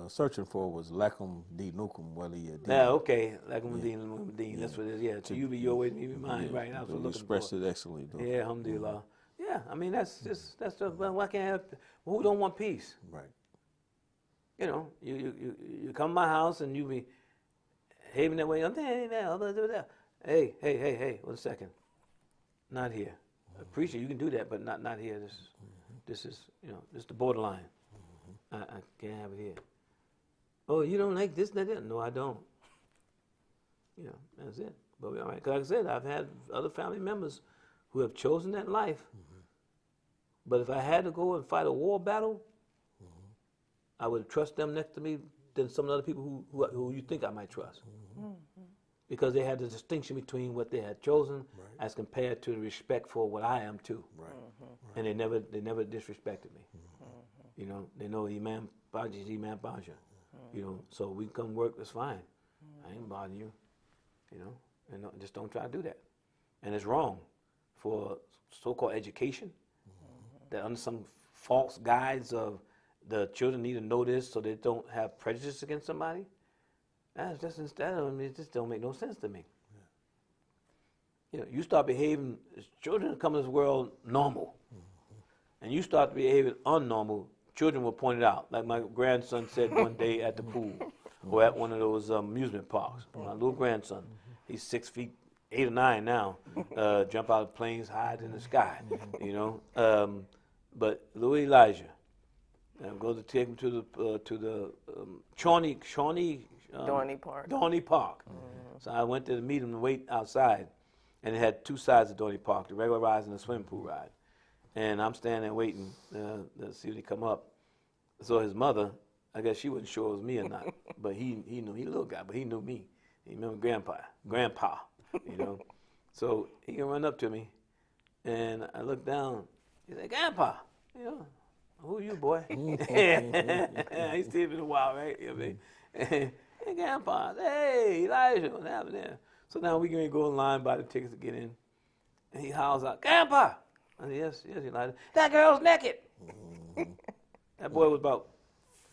searching for was Lacum de Nucum Waliya. Yeah, okay. Lacum de Nucum. That's what it is. Yeah, to you be your way, to me be mine. Right. That's what you expressed it excellently, though. Yeah, alhamdulillah. Yeah, I mean, that's well, why can't I have, who don't want peace? Right. You know, you come to my house and you be behaving that way. Hey, wait a second. Not here. I appreciate you can do that, but not here. This is this is the borderline. I can't have it here. Oh, you don't like this, that? No, I don't. That's it. But we're all right. Because like I said, I've had other family members who have chosen that life. But if I had to go and fight a war battle, I would trust them next to me than some other people who you think I might trust. Because they had the distinction between what they had chosen as compared to the respect for what I am too. Right. And they never disrespected me. They know Imam Baji is Imam Baja. So we can come work, that's fine. I ain't bothering you. And just don't try to do that. And it's wrong for so-called education that under some false guides of the children need to know this so they don't have prejudice against somebody. It just don't make no sense to me. You start behaving, children come in this world normal, and you start behaving unnormal, children will point it out. Like my grandson said one day at the pool, or at one of those amusement parks. My little grandson, he's 6 feet 8 or 9 now, jump out of planes, hide in the sky, you know. But Louis Elijah, I'm going to take him to the Shawnee Park. Dorney Park. So I went there to meet him and wait outside, and it had 2 sides of Dorney Park: the regular ride and the swimming pool ride. And I'm standing there waiting to see when he come up. So his mother, I guess she wasn't sure it was me or not, but he knew. He a little guy, but he knew me. He remembered Grandpa, you know. So he can run up to me, and I look down. He said, "Grandpa, you know, who you, boy?" He's still been a while, right? You know what I mean? Hey, Grandpa, hey, Elijah, what's happening there? So now we can go in line, buy the tickets to get in. And he howls out, "Grandpa!" I said, yes, Elijah. "That girl's naked." That boy was about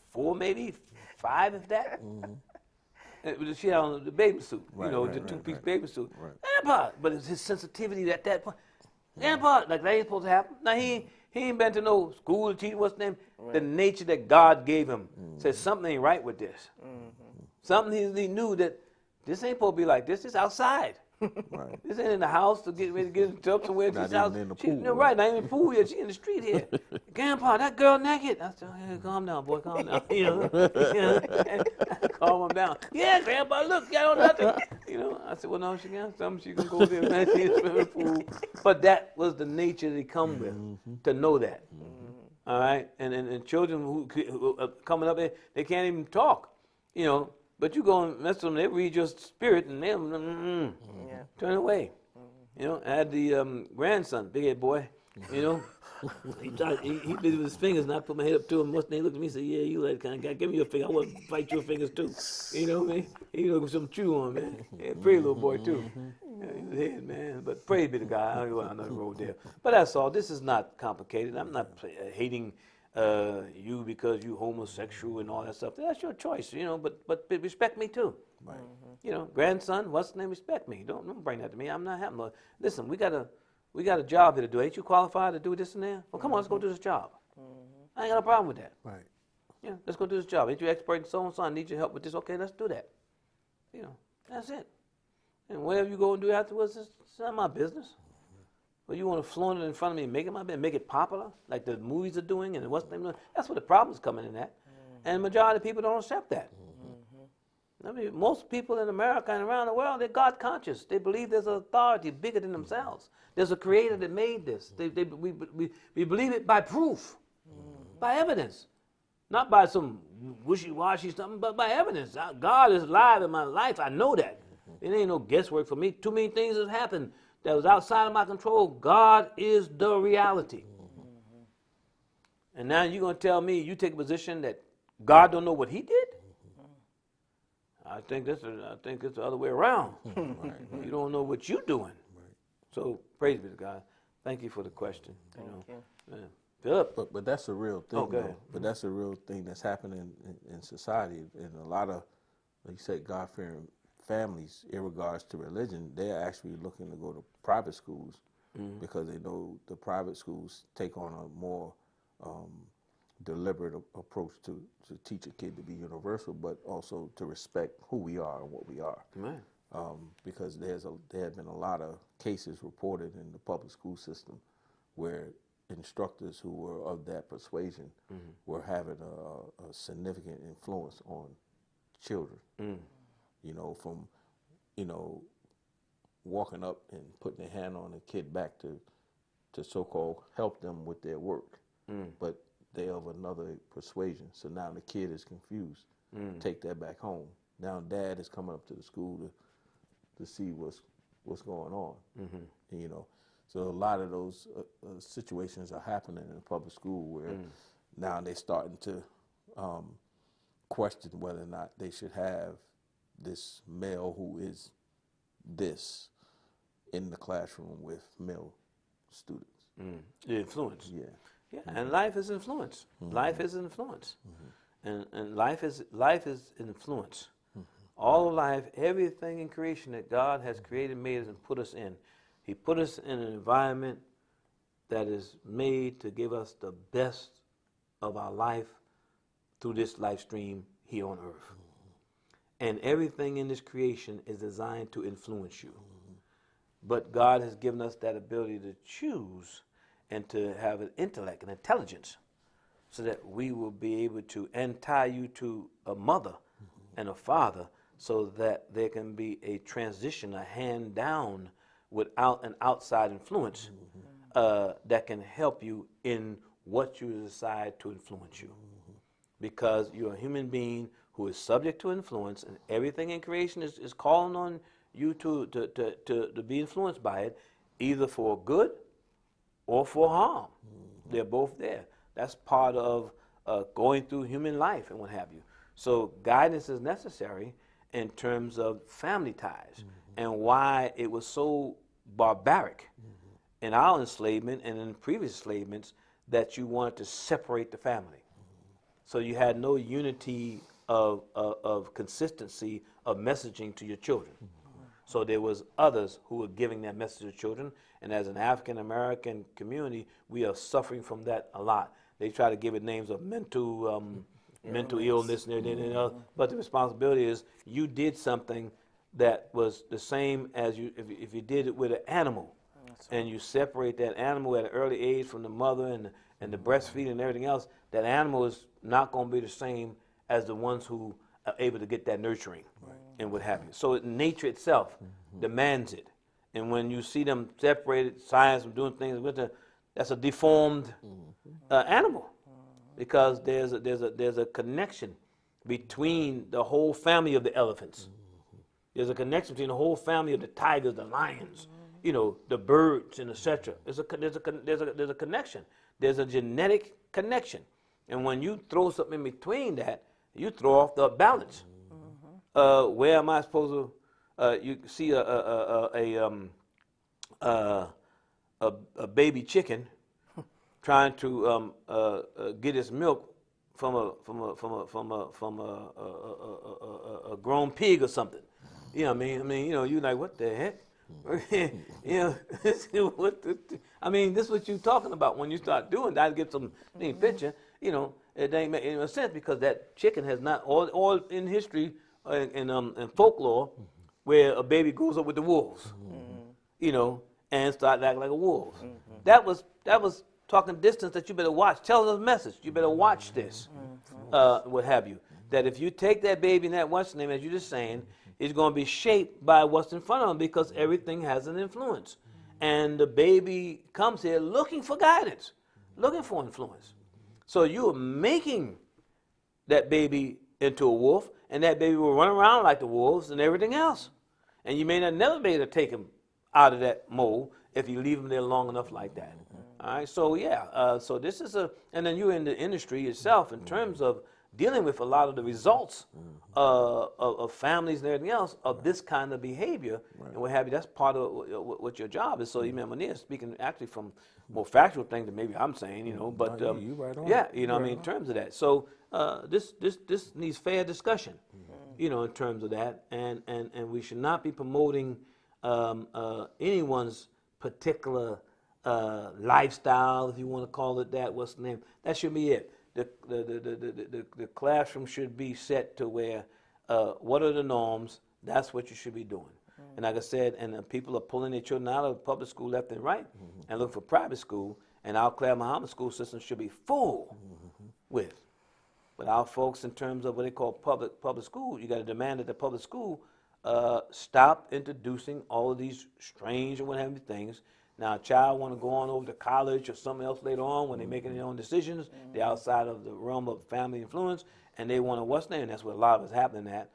4, maybe 5, if that. She had on the baby suit, you know, the 2-piece baby suit. Grandpa, but it's his sensitivity at that point. Grandpa, like that ain't supposed to happen. Now he ain't been to no school to teach what's the name. The nature that God gave him says something ain't right with this. Something he knew that this ain't supposed to be like this. It's outside. This ain't in the house to get ready to get in the tub somewhere. Not She's even out. in the She, pool, no, right, not even in the pool yet. She in the street here. "Grandpa, that girl naked." I said, "Hey, calm down, boy, calm down." You know, calm him down. "Yeah, Grandpa, look, got on nothing." You know, I said, "Well, no, she got something. She can go there and see the swimming pool." But that was the nature they come with, to know that. All right, and children who are coming up, they can't even talk. You know. But you go and mess with them, they read your spirit, and they'll turn away. You know, I had the grandson, big head boy, you know. He busy with his fingers, and I put my head up to him. Once they looked at me and said, "Yeah, you that kind of guy. Give me your finger. I want to fight your fingers, too." You know what I mean? He looking for some chew on, man. Yeah, pretty little boy, too. Yeah, he was head, man. But praise be to God. I don't go down the road there. But that's all. This is not complicated. I'm not hating you because you homosexual and all that stuff. That's your choice, you know, but respect me too. Right. You know, grandson, what's the name? Respect me. Don't bring that to me. I'm not having no. Listen, we got a job here to do. Ain't you qualified to do this and that? Well, come on, let's go do this job. I ain't got a problem with that. Right. Yeah, let's go do this job. Ain't you expert in so and so? I need your help with this. Okay, let's do that. You know, that's it. And whatever you go and do afterwards, it's not my business. Well, you want to flaunt it in front of me and make it my business, make it popular, like the movies are doing, and what's the name? That's where the problem's coming in at. And the majority of people don't accept that. I mean, most people in America and around the world, they're God conscious. They believe there's an authority bigger than themselves. There's a creator that made this. We believe it by proof, by evidence. Not by some wishy-washy something, but by evidence. God is alive in my life. I know that. It ain't no guesswork for me. Too many things have happened that was outside of my control. God is the reality. And now you're going to tell me you take a position that God don't know what he did? I think it's the other way around. You don't know what you're doing. So praise be to God. Thank you for the question. Thank you. Man. Philip. But that's a real thing. Okay. Though. But that's a real thing that's happening in society. And a lot of, like you said, God-fearing families, in regards to religion, they're actually looking to go to private schools because they know the private schools take on a more deliberate approach to teach a kid to be universal, but also to respect who we are and what we are. Right. Because there have been a lot of cases reported in the public school system where instructors who were of that persuasion were having a significant influence on children. You know, from, you know, walking up and putting their hand on a kid back to so-called help them with their work. But they're of another persuasion. So now the kid is confused. Take that back home. Now dad is coming up to the school to see what's going on. And, you know, so a lot of those situations are happening in public school where now they're starting to question whether or not they should have this male who is this in the classroom with male students. The influence. Yeah. Yeah, and life is influence. Life is influence. And life is influence. All of life, everything in creation that God has created, made us, and put us in. He put us in an environment that is made to give us the best of our life through this life stream here on earth. And everything in this creation is designed to influence you. But God has given us that ability to choose and to have an intellect and intelligence so that we will be able to tie you to a mother and a father so that there can be a transition, a hand down without an outside influence that can help you in what you decide to influence you. Because you're a human being who is subject to influence, and everything in creation is calling on you to be influenced by it, either for good or for harm. They're both there. That's part of going through human life and what have you. So guidance is necessary in terms of family ties and why it was so barbaric in our enslavement and in previous enslavements that you wanted to separate the family. So you had no unity of consistency of messaging to your children. So there was others who were giving that message to children, and as an African American community, we are suffering from that a lot. They try to give it names of mental illness and everything, but the responsibility is you did something that was the same as if you did it with an animal, and you separate that animal at an early age from the mother and the breastfeeding and everything else. That animal is not going to be the same as the ones who are able to get that nurturing and what have you. So nature itself demands it. And when you see them separated, science from doing things with it, that's a deformed animal, because there's a connection between the whole family of the elephants. There's a connection between the whole family of the tigers, the lions, you know, the birds, and etc. There's a connection. There's a genetic connection, and when you throw something in between that, you throw off the balance. Where am I supposed to? You see a baby chicken trying to get its milk from a grown pig or something. You know what I mean? You know, you like, what the heck? You know, I mean, this is what you're talking about when you start doing that. I get some picture. You know, it ain't make any sense, because that chicken has not all in history and folklore where a baby grows up with the wolves. You know, and start acting like a wolf. That was talking distance that you better watch. Tell us a message. You better watch this. What have you? That if you take that baby and that what's the name, as you're just saying, it's going to be shaped by what's in front of them, because everything has an influence. And the baby comes here looking for guidance, looking for influence. So you are making that baby into a wolf, and that baby will run around like the wolves and everything else. And you may not never be able to take him out of that mold if you leave him there long enough like that. All right, so yeah, so this is and then you're in the industry itself in terms of dealing with a lot of the results of families and everything else of this kind of behavior and what have you. That's part of what your job is. So Imam Munir, speaking actually from more factual things than maybe I'm saying, you know, but you right on. yeah, you know, I mean, in terms of that. So this needs fair discussion, you know, in terms of that, and we should not be promoting anyone's particular lifestyle, if you want to call it that. What's the name? That should be it. The classroom should be set to where what are the norms? That's what you should be doing. And like I said, and people are pulling their children out of public school left and right and looking for private school. And our Claire Muhammad school system should be full with. But our folks, in terms of what they call public school, you got to demand that the public school stop introducing all of these strange and what have you things. Now, a child want to go on over to college or something else later on when they're making their own decisions. They're outside of the realm of family influence, and they want to what's name. That's what a lot of is happening at.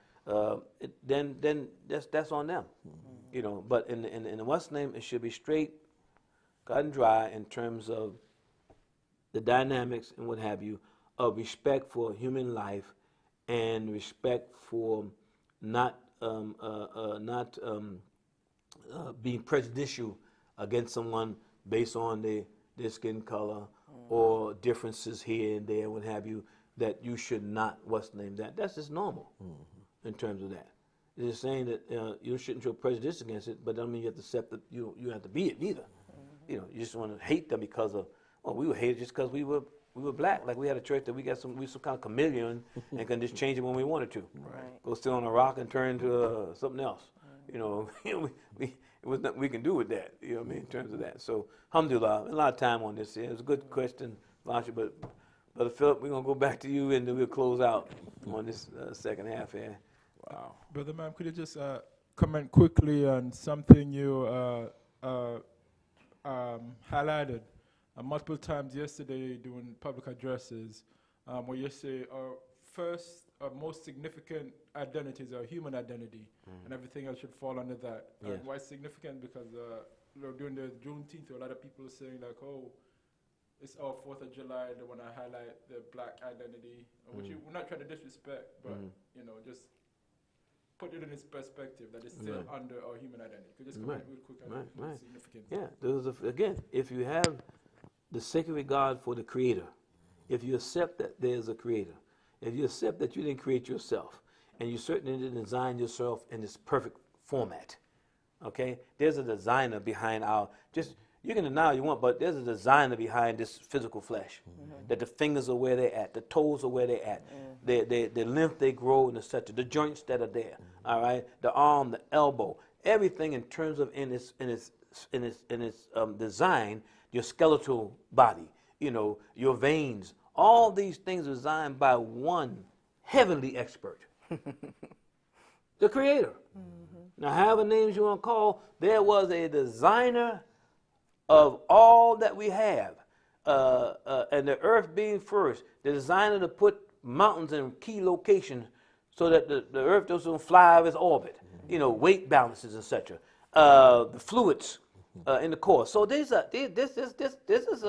Then that's on them, you know. But in the what's name, it should be straight, cut and dry in terms of the dynamics and what have you of respect for human life and respect for not being prejudicial against someone based on their skin color or differences here and there, what have you, that you should not, what's the name, that's just normal in terms of that. It's saying that you shouldn't show prejudice against it, but doesn't mean you have to accept that you have to be it neither. You know, you just want to hate them because of, well, we were hated just because we were We were black. Like we had a church that we some kind of chameleon and can just change it when we wanted to. Right. Go sit on a rock and turn into something else. You know, it was nothing we can do with that. You know what I mean, in terms of that. So, alhamdulillah, a lot of time on this. It was a good question, Lasha, but Brother Philip, we're gonna go back to you and then we'll close out on this second half here. Wow. Brother Ma'am, could you just comment quickly on something you highlighted multiple times yesterday during public addresses, where you say our first, our most significant identity is our human identity, and everything else should fall under that. Yes. And why it's significant? Because during the Juneteenth, a lot of people are saying like, oh, it's our 4th of July, they want to highlight the black identity, which we're not trying to disrespect, but you know, just put it in its perspective that it's still under our human identity. Could you just comment real quick on the significance? Yeah, again, if you have the sacred regard for the Creator, if you accept that there's a Creator, if you accept that you didn't create yourself, and you certainly didn't design yourself in this perfect format, okay? There's a designer behind you can deny all you want, but there's a designer behind this physical flesh. That the fingers are where they're at, the toes are where they're at, the length they grow and etc. The joints that are there, all right, the arm, the elbow, everything in terms of in its design, your skeletal body, you know, your veins, all these things are designed by one heavenly expert, the Creator. Now, however names you want to call, there was a designer of all that we have, and the earth being first, the designer to put mountains in key locations so that the earth doesn't fly out of its orbit, you know, weight balances, etc. The fluids in the core. So this is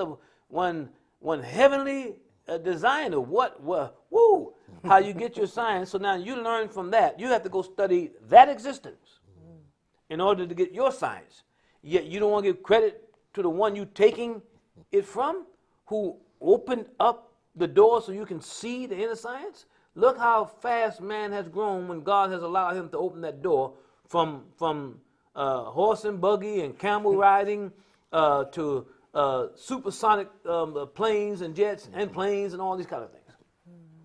one heavenly designer. How you get your science. So now you learn from that. You have to go study that existence in order to get your science. Yet you don't want to give credit to the one you taking it from, who opened up the door so you can see the inner science. Look how fast man has grown when God has allowed him to open that door from horse and buggy and camel riding to supersonic planes and jets and planes and all these kind of things.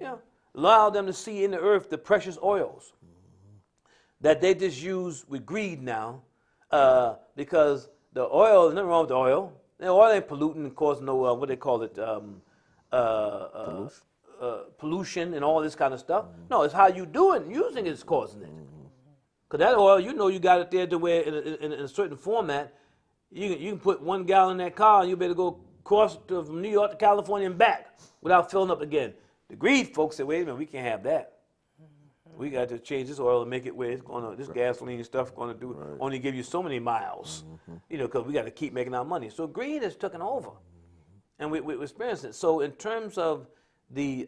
Yeah, allow them to see in the earth the precious oils that they just use with greed now, because the oil, nothing wrong with the oil. The oil ain't polluting and causing no, what they call it, pollution and all this kind of stuff. No, it's how you do it and using it is causing it. Because that oil, you know, you got it there to where in a certain format, you can put 1 gallon in that car and you better go across from New York to California and back without filling up again. The greed folks said, wait a minute, we can't have that. We got to change this oil and make it where it's going to, this gasoline stuff going to only give you so many miles, you know, because we got to keep making our money. So greed has taken over, and we're experiencing it. So in terms of the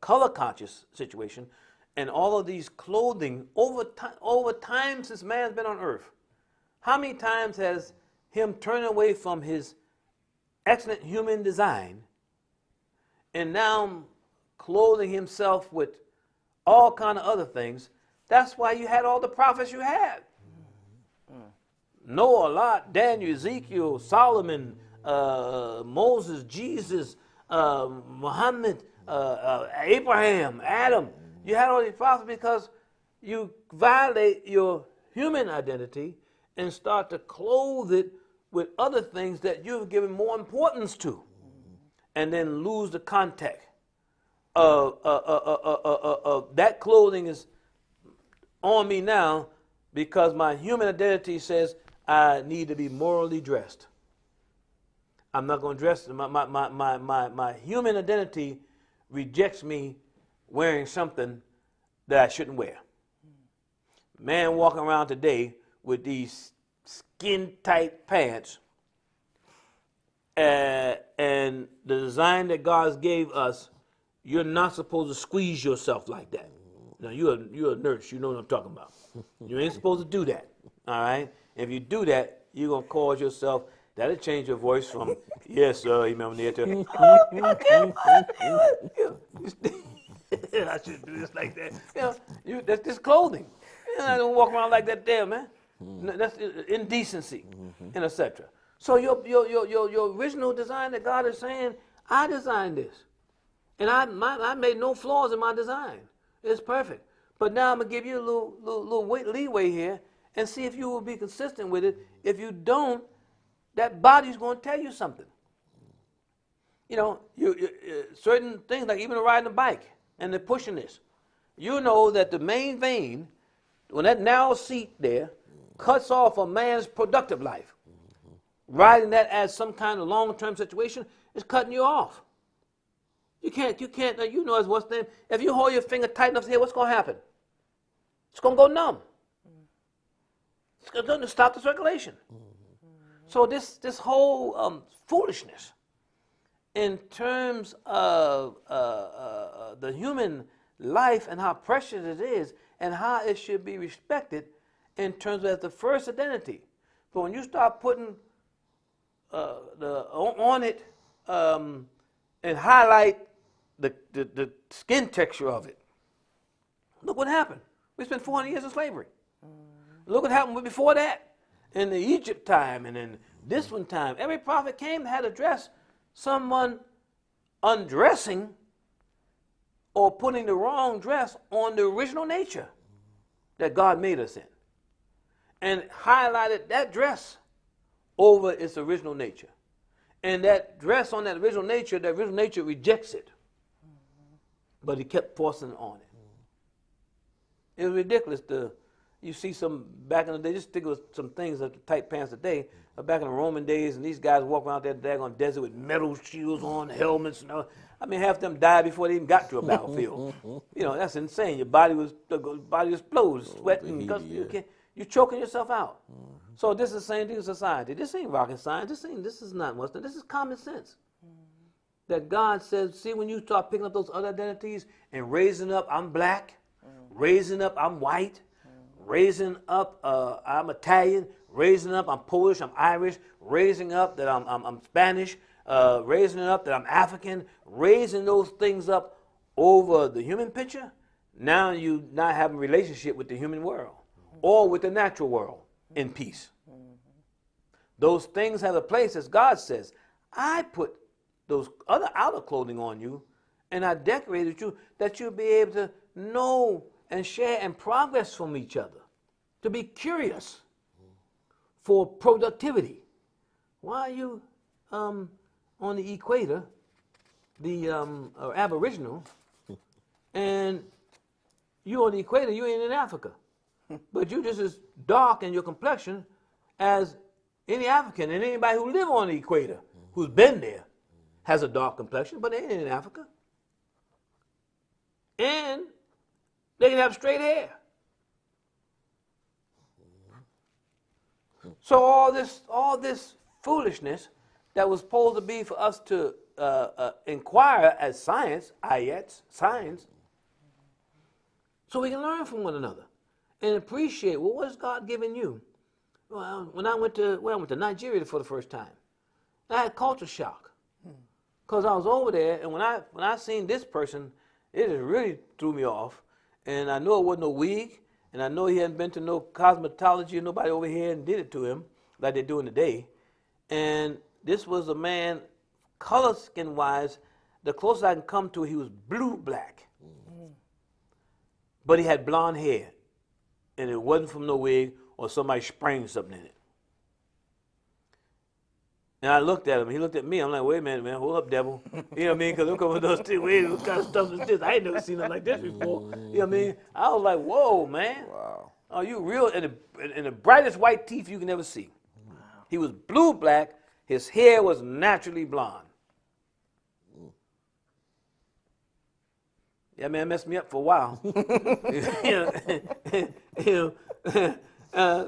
color conscious situation and all of these clothing over time since man's been on earth, how many times has him turned away from his excellent human design and now clothing himself with all kind of other things? That's why you had all the prophets you had. Noah, Lot, Daniel, Ezekiel, Solomon, Moses, Jesus, Muhammad, Abraham, Adam. You had all these prophets because you violate your human identity and start to clothe it with other things that you've given more importance to, and then lose the context. That clothing is on me now because my human identity says I need to be morally dressed. I'm not going to dress. My human identity rejects me wearing something that I shouldn't wear. Man walking around today with these skin-tight pants and the design that God gave us, you're not supposed to squeeze yourself like that. Now, you're a nurse. You know what I'm talking about. You ain't supposed to do that, all right? If you do that, you're going to cause yourself, that'll change your voice from, yes, sir, you remember there to, I should do this like that. You know, that's just clothing. You know, I don't walk around like that there, man. That's indecency, and etc. So your original design that God is saying, I designed this. And I made no flaws in my design. It's perfect. But now I'm going to give you a little leeway here and see if you will be consistent with it. If you don't, that body's going to tell you something. You know, certain things, like even riding a bike and they're pushing this. You know that the main vein, when that narrow seat there, cuts off a man's productive life. Riding that as some kind of long-term situation is cutting you off. You can't, you know as what's name. If you hold your finger tight enough here, what's going to happen? It's going to go numb. It's going to stop the circulation. So this whole foolishness in terms of the human life and how precious it is and how it should be respected in terms of the first identity. But when you start putting on it and highlight the skin texture of it, look what happened. We spent 400 years in slavery. Look what happened before that. In the Egypt time and in this one time, every prophet came had to address someone undressing or putting the wrong dress on the original nature that God made us in, and highlighted that dress over its original nature. And that dress on that original nature rejects it. But he kept forcing it on it. It was ridiculous. You see some, back in the day, just stick with some things like the tight pants today, but back in the Roman days, and these guys walk around that daggone desert with metal shields on, helmets, and all. I mean, half of them died before they even got to a battlefield. You know, that's insane. Your body explodes, sweating, because you're choking yourself out. So this is the same thing in society. This ain't rocket science. This is not what's this is common sense. That God says, see, when you start picking up those other identities and raising up, I'm black, raising up, I'm white, raising up, I'm Italian, raising up, I'm Polish, I'm Irish, raising up that I'm Spanish, raising up that I'm African, raising those things up over the human picture. Now you not having a relationship with the human world or with the natural world in peace. Those things have a place, as God says. I put those other outer clothing on you, and I decorated you that you'll be able to know and share and progress from each other, to be curious for productivity. Why are you on the equator, the aboriginal, and you on the equator, you ain't in Africa, but you just as dark in your complexion as any African, and anybody who live on the equator, who's been there, has a dark complexion, but they ain't in Africa. And they can have straight hair. So all this foolishness that was supposed to be for us to inquire as science, science, so we can learn from one another and appreciate, well, what has God given you? Well, when I went to Nigeria for the first time, I had culture shock. Because I was over there, and when I seen this person, it just really threw me off. And I knew it wasn't no wig, and I know he hadn't been to no cosmetology or nobody over here and did it to him like they're doing today. And this was a man, color skin-wise, the closest I can come to, he was blue-black. But he had blonde hair, and it wasn't from no wig or somebody spraying something in it. And I looked at him. He looked at me. I'm like, wait a minute, man. Hold up, devil. You know what I mean? Because look over those two ways. What kind of stuff is this? I ain't never seen nothing like this before. You know what I mean? I was like, whoa, man. Wow. Oh, you real in the brightest white teeth you can ever see. Wow. He was blue-black. His hair was naturally blonde. Yeah, man, messed me up for a while.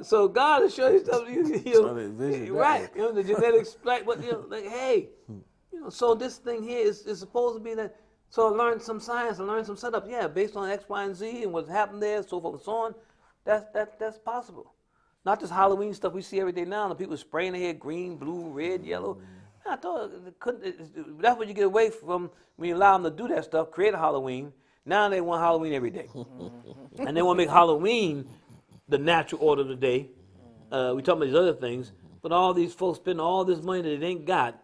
So God will show you stuff. Right? You know, the genetics, like, but like, hey, so this thing here is supposed to be that. So I learned some science, I learned some setup. Yeah, based on X, Y, and Z, and what's happened there, so forth and so on. That's possible. Not just Halloween stuff we see every day now. The people spraying their hair green, blue, red, yellow. I thought that's what you get away from when you allow them to do that stuff. Create a Halloween. Now they want Halloween every day, and they want to make Halloween the natural order of the day. We talking about these other things, But all these folks spend all this money that they ain't got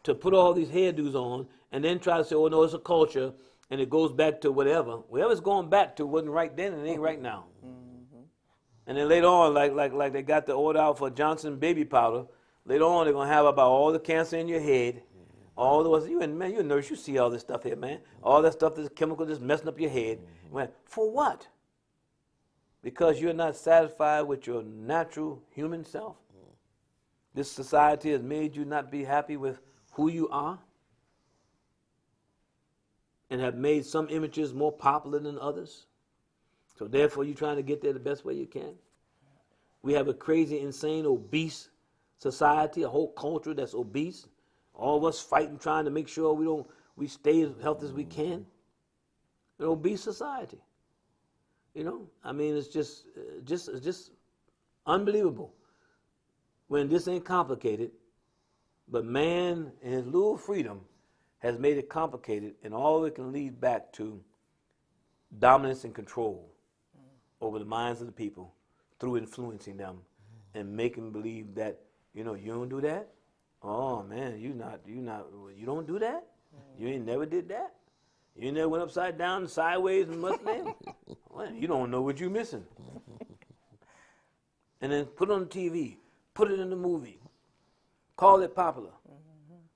to put all these hairdos on and then try to say, oh, no, it's a culture, and it goes back to whatever. Whatever it's going back to wasn't right then and it ain't right now. And then later on, like they got the order out for Johnson baby powder, later on they're going to have about all the cancer in your head, all the ones, you're a nurse, you see all this stuff here, man. All that stuff, this chemical just messing up your head. For what? Because you're not satisfied with your natural human self? This society has made you not be happy with who you are and have made some images more popular than others. So therefore, you're trying to get there the best way you can. We have a crazy, insane, obese society, a whole culture that's obese. All of us fighting, trying to make sure we stay as healthy as we can. An obese society. You know, I mean, it's just unbelievable when this ain't complicated. But man, in his little freedom, has made it complicated, and all it can lead back to dominance and control over the minds of the people through influencing them and making them believe that, you don't do that? Oh man, you don't do that? You ain't never did that? You never went upside down and sideways and Mustang? Well, you don't know what you're missing. And then put it on the TV, put it in the movie, call it popular.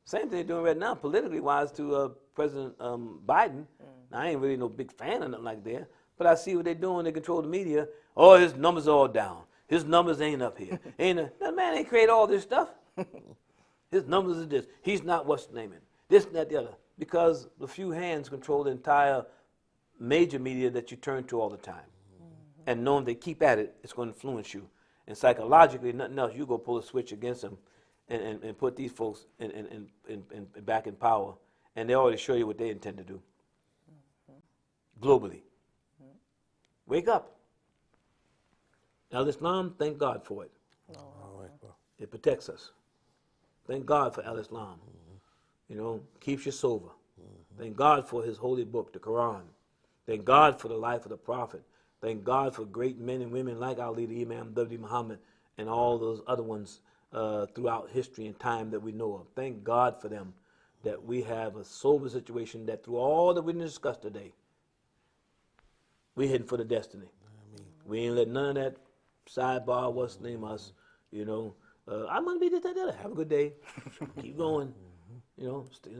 Same thing they're doing right now, politically wise, to President Biden. Now, I ain't really no big fan of nothing like that, but I see what they're doing. They control the media. Oh, his numbers are all down. His numbers ain't up here. That man ain't create all this stuff. His numbers are this. He's not what's naming. This and that, the other. Because the few hands control the entire major media that you turn to all the time. And knowing they keep at it, it's going to influence you. And psychologically, nothing else, you go pull a switch against them and put these folks back in power. And they already show you what they intend to do. Globally. Wake up. Al-Islam, thank God for it. It protects us. Thank God for Al-Islam. Keeps you sober. Thank God for his holy book, the Quran. Thank God for the life of the Prophet. Thank God for great men and women like Ali, the Imam, W. Muhammad, and all those other ones throughout history and time that we know of. Thank God for them, that we have a sober situation, that through all that we discussed today, we're heading for the destiny. We ain't let none of that sidebar, what's name us, I'm going to be this, that, that. Have a good day. Keep going.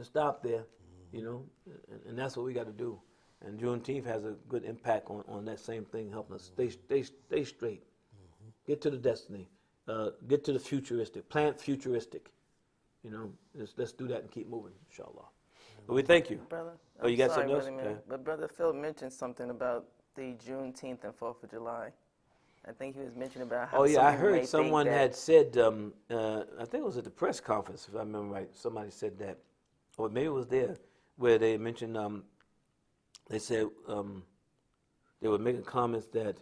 Stop there, and that's what we got to do. And Juneteenth has a good impact on that same thing, helping us stay straight, get to the destiny, get to the futuristic, plant futuristic. Let's do that and keep moving, inshallah. But we thank you. Brother, oh, you got sorry, something else? Brother, Okay. But Brother Phil mentioned something about the Juneteenth and 4th of July. I think he was mentioning about how. Oh yeah, I some people may heard think someone that had said. I think it was at the press conference, if I remember right. Somebody said that, or maybe it was there, where they mentioned. They said they were making comments that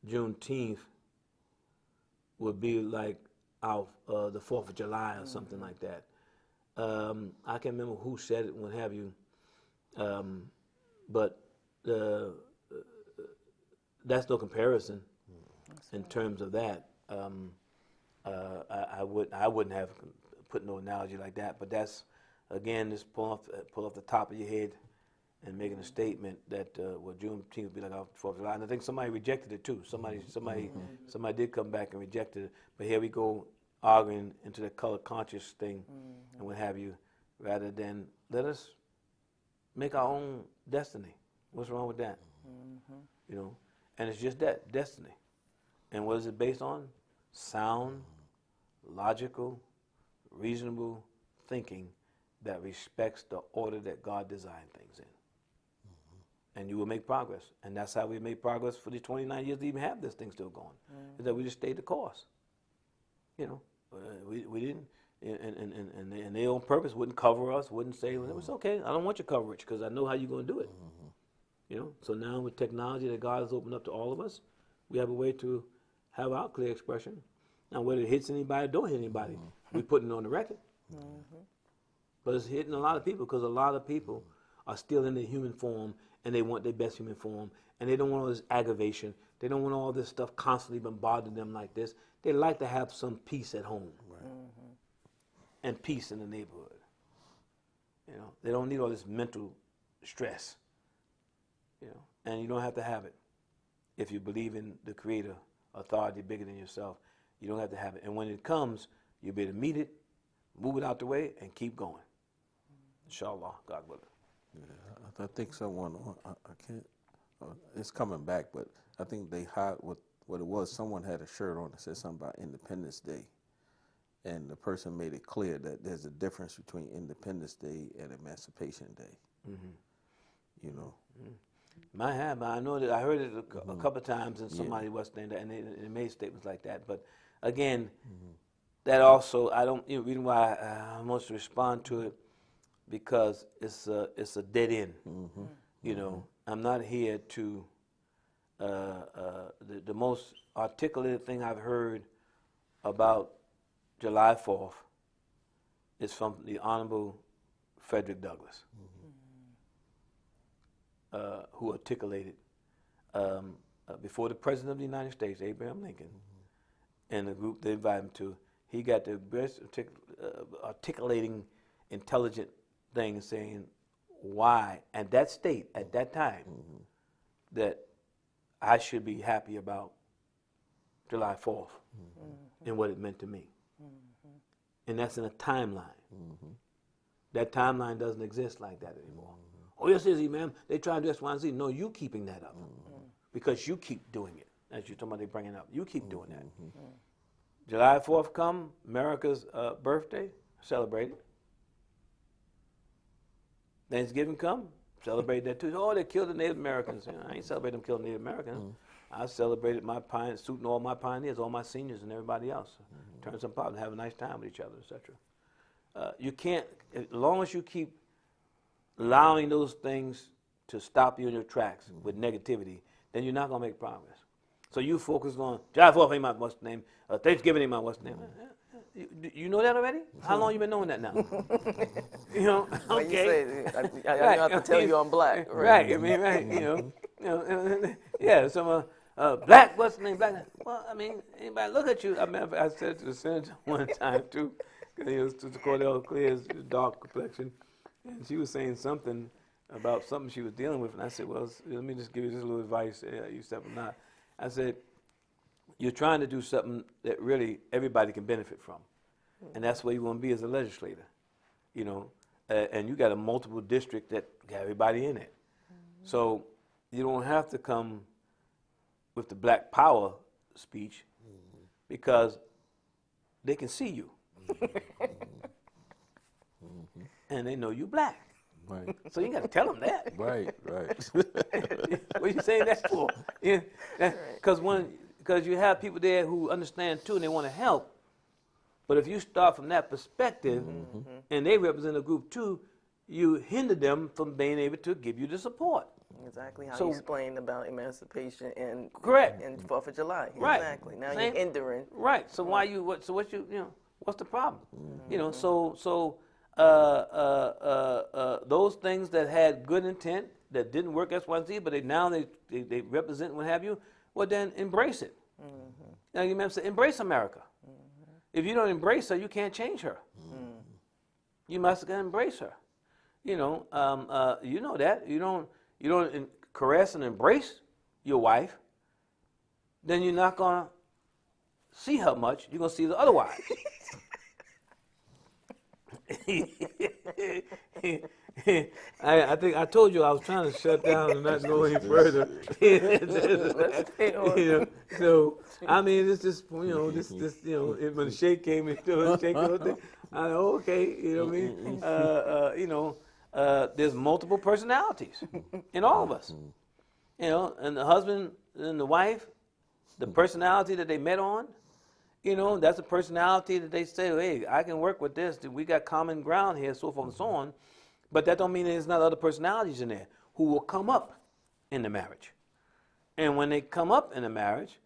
Juneteenth would be like our the 4th of July or something like that. I can't remember who said it, what have you, but. That's no comparison in terms of that. I wouldn't have put no analogy like that. But that's again, just pull off the top of your head and making a statement that Juneteenth would be like our 4th of July. And I think somebody rejected it too. Somebody did come back and rejected it. But here we go arguing into the color conscious thing and what have you, rather than let us make our own destiny. What's wrong with that? And it's just that, destiny. And what is it based on? Sound, logical, reasonable thinking that respects the order that God designed things in. And you will make progress. And that's how we made progress for the 29 years to even have this thing still going. Is that we just stayed the course. We didn't, and they on purpose wouldn't cover us, wouldn't say, well, it's okay, I don't want your coverage because I know how you're going to do it. So now with technology that God has opened up to all of us, we have a way to have our clear expression. Now whether it hits anybody or don't hit anybody, we're putting it on the record. But it's hitting a lot of people because a lot of people are still in their human form and they want their best human form, and they don't want all this aggravation. They don't want all this stuff constantly bombarding them like this. They like to have some peace at home and peace in the neighborhood. You know, they don't need all this mental stress. You know, and you don't have to have it. If you believe in the Creator, authority bigger than yourself, you don't have to have it. And when it comes, you'll be able to meet it, move it out the way, and keep going. Inshallah, God willing. Yeah, I think someone, I can't, it's coming back, but I think they had what it was. Someone had a shirt on that said something about Independence Day, and the person made it clear that there's a difference between Independence Day and Emancipation Day. You know. Might have, but I know that I heard it a couple of times, and somebody was saying that, and they made statements like that. But again, that also, I don't. You know, reason why I must respond to it, because it's a dead end. You know, I'm not here to. The most articulated thing I've heard about July 4th is from the Honorable Frederick Douglass, who articulated before the President of the United States, Abraham Lincoln, and the group they invited him to. He got the best articulating intelligent thing, saying why, at that state, at that time, that I should be happy about July 4th and what it meant to me. And that's in a timeline. That timeline doesn't exist like that anymore. Oh, yes, it is, ma'am. They try to do X, Y, and Z. No, you keeping that up because you keep doing it. As you're talking about, they bring it up. You keep doing that. July 4th come, America's birthday, celebrated. Thanksgiving come, celebrate that too. Oh, they killed the Native Americans. You know, I ain't celebrating them killing Native Americans. I celebrated my suiting all my pioneers, all my seniors, and everybody else. Turn some pot and have a nice time with each other, etc. You can't, as long as you keep allowing those things to stop you in your tracks with negativity, then you're not gonna make progress. So you focus on July 4th ain't my what's the name, Thanksgiving ain't my what's the name. You know that already? How long you been knowing that now? You know, okay. I have to tell you I'm black. Right. I mean, right. You know, yeah. Some black. What's the name? Black. Well, I mean, anybody look at you. I remember I said to the senator one time too, because he was Sister Cordell Clear's dark complexion, and she was saying something about something she was dealing with, and I said, well, let me just give you this little advice. You step or not. I said, you're trying to do something that really everybody can benefit from. And that's where you want to be as a legislator, you know. And you got a multiple district that got everybody in it. So you don't have to come with the black power speech because they can see you. And they know you black. Right. So you got to tell them that. Right. What are you saying that for? Because you have people there who understand too and they want to help. But if you start from that perspective and they represent a group too, you hinder them from being able to give you the support. Exactly how you explained about emancipation and correct and 4th of July. Right. Exactly. Now you're hindering. Right. So why you what? So what you know? What's the problem? You know. So those things that had good intent that didn't work X, Y, and Z, but they represent what have you. Well, then embrace it. Now you remember, embrace America. If you don't embrace her, you can't change her. You must embrace her. You know, you know that. You don't caress and embrace your wife, then you're not gonna see her much. You're gonna see the other wives. I think I told you I was trying to shut down and not go any further. So I mean, it's just when the shake came into it, shake the thing. I know, okay, you know what I mean. There's multiple personalities in all of us. You know, and the husband and the wife, the personality that they met on. You know, that's a personality that they say, hey, I can work with this. We got common ground here, so forth and so on. But that don't mean there's not other personalities in there who will come up in the marriage. And when they come up in the marriage,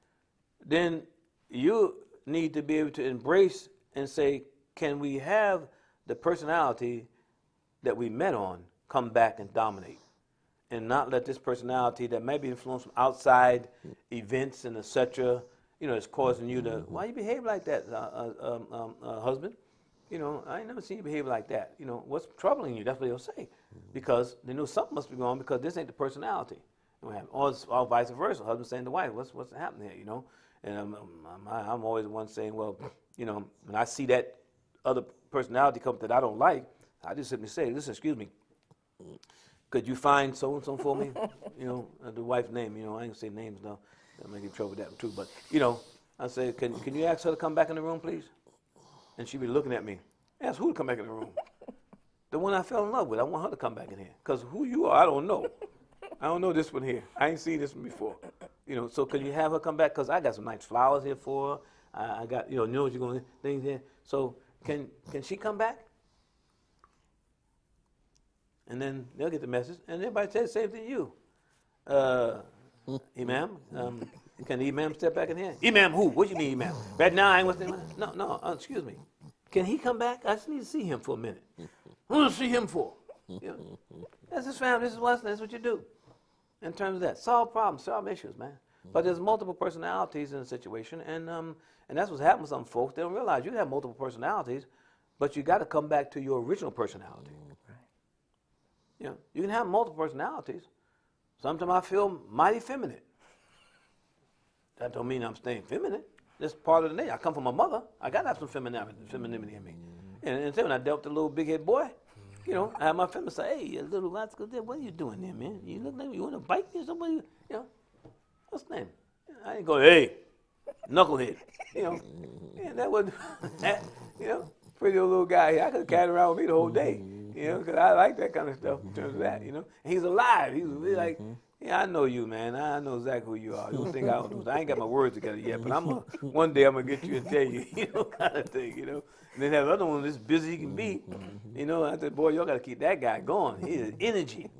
then you need to be able to embrace and say, can we have the personality that we met on come back and dominate? and not let this personality that may be influenced from outside events and etc. It's causing you to, why you behave like that, husband? I ain't never seen you behave like that. What's troubling you? That's what they'll say, because they know something must be wrong because this ain't the personality. Or vice versa, husband saying to wife, what's happening here? And I'm always the one saying, well, when I see that other personality come that I don't like, I just simply say, listen, excuse me, could you find so-and-so for me? The wife's name, I ain't gonna say names though. I might get in trouble with that too, but, I say, can you ask her to come back in the room, please? And she'd be looking at me. Ask who to come back in the room? The one I fell in love with. I want her to come back in here. Because who you are, I don't know. I don't know this one here. I ain't seen this one before. So can you have her come back? Because I got some nice flowers here for her. I got, what you're going to, things here. So can she come back? And then they'll get the message. And everybody says the same thing to you. Imam, can the Imam step back in here? Imam who? What do you mean Imam? Right now I ain't what's the Imam? No, excuse me. Can he come back? I just need to see him for a minute. What to see him for? That's his family. That's what you do. In terms of that, solve problems, solve issues, man. But there's multiple personalities in a situation, and that's what's happening with some folks. They don't realize you have multiple personalities, but you got to come back to your original personality. You can have multiple personalities. Sometimes I feel mighty feminine. That don't mean I'm staying feminine. That's part of the nature. I come from a mother. I got to have some femininity in me. And when I dealt with the little big-head boy, I had my family say, hey, you little rascal, what are you doing there, man? You look like you want to bite me or somebody? What's the name? I ain't go, hey, knucklehead. And that was, pretty old little guy here. I could have carried around with me the whole day, because I like that kind of stuff in terms of that, And he's alive. He was really like, yeah, I know you, man. I know exactly who you are. You don't think I don't know. I ain't got my words together yet, but one day I'm going to get you and tell you, kind of thing, And then have other one as busy he can be, I said, boy, y'all got to keep that guy going. He has energy,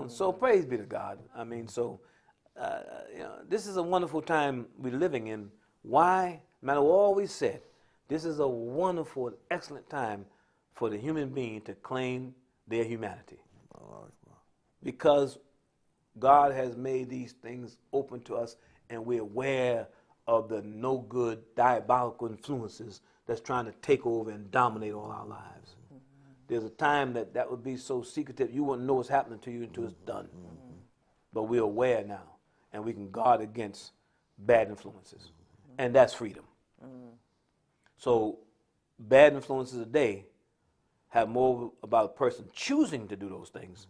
So praise be to God. I mean, so, this is a wonderful time we're living in. Why? No matter what all we said, this is a wonderful, excellent time for the human being to claim their humanity. Because God has made these things open to us, and we're aware of the no good, diabolical influences that's trying to take over and dominate all our lives. There's a time that would be so secretive you wouldn't know what's happening to you until it's done. But we're aware now, and we can guard against bad influences, and that's freedom. So bad influences today have more about a person choosing to do those things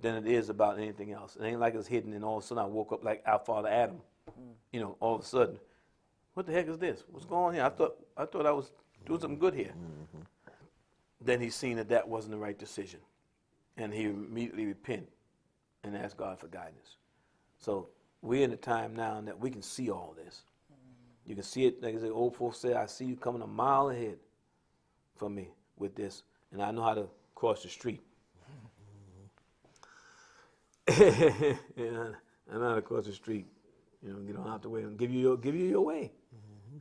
than it is about anything else. It ain't like it's hidden and all of a sudden I woke up like our father Adam. All of a sudden, what the heck is this? What's going on here? I thought I was doing something good here. Then he's seen that wasn't the right decision. And he immediately repent and ask God for guidance. So we're in a time now that we can see all this. You can see it, like the old folks say, I see you coming a mile ahead from me with this, and I know how to cross the street. I know how to cross the street. Get on out the way and give you your way.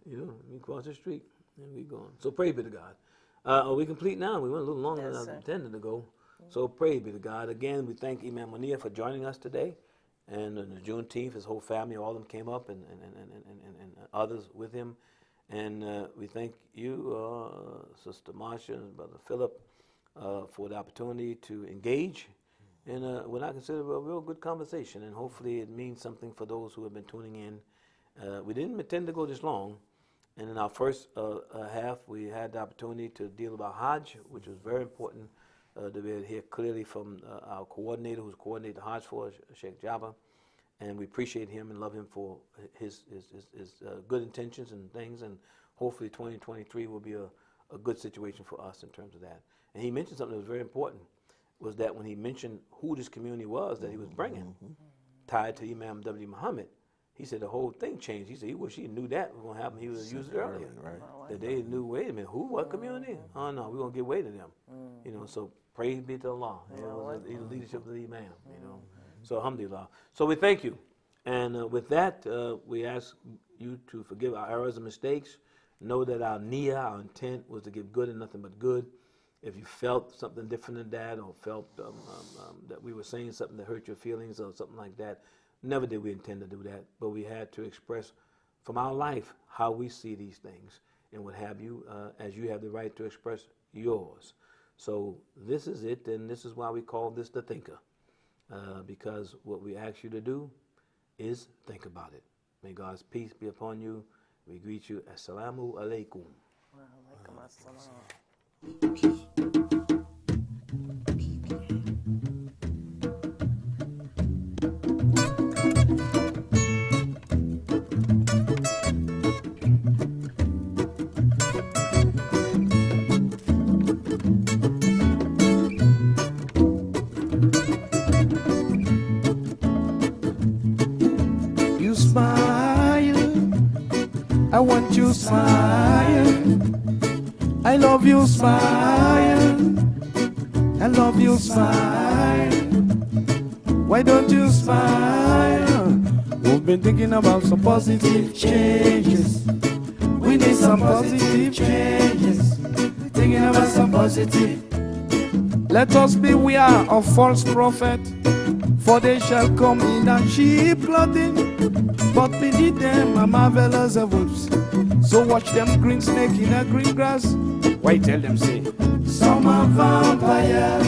You cross the street and we going. So praise be to God. Are we complete now? We went a little longer than I intended to go. So praise be to God. Again, we thank Imam Munir for joining us today. And on the Juneteenth, his whole family, all of them came up, and others with him. And we thank you, Sister Marsha and Brother Philip, for the opportunity to engage in what I consider a real good conversation. And hopefully it means something for those who have been tuning in. We didn't intend to go this long. And in our first half, we had the opportunity to deal about Hajj, which was very important. To be able to hear clearly from our coordinator, who's coordinated the Hajj for us, Sheikh Jabba, and we appreciate him and love him for his good intentions and things, and hopefully 2023 will be a good situation for us in terms of that. And he mentioned something that was very important, was that when he mentioned who this community was that he was bringing, tied to Imam W. Muhammad, he said the whole thing changed. He said he wish he knew that was going to happen. He would have used it earlier. Right. That they knew, wait a minute, who, what community? Oh no, we're going to give way to them. So praise be to Allah. The leadership of the Imam, So alhamdulillah. So we thank you. And with that, we ask you to forgive our errors and mistakes. Know that our niyyah, our intent, was to give good and nothing but good. If you felt something different than that, or felt that we were saying something that hurt your feelings or something like that, never did we intend to do that. But we had to express from our life how we see these things and what have you, as you have the right to express yours. So this is it, and this is why we call this the Thinker, because what we ask you to do is think about it. May God's peace be upon you. We greet you. Assalamu alaikum. Wa alaikum assalam. You smile, I want you smile. I love you smile, I love you smile. Why don't you smile? We've been thinking about some positive changes. We need some positive changes. Thinking about some positive. Let us beware of false prophet, for they shall come in and sheep clothing, but beneath them are marvelous of wolves. So watch them green snake in a green grass. Why tell them say, some are vampires,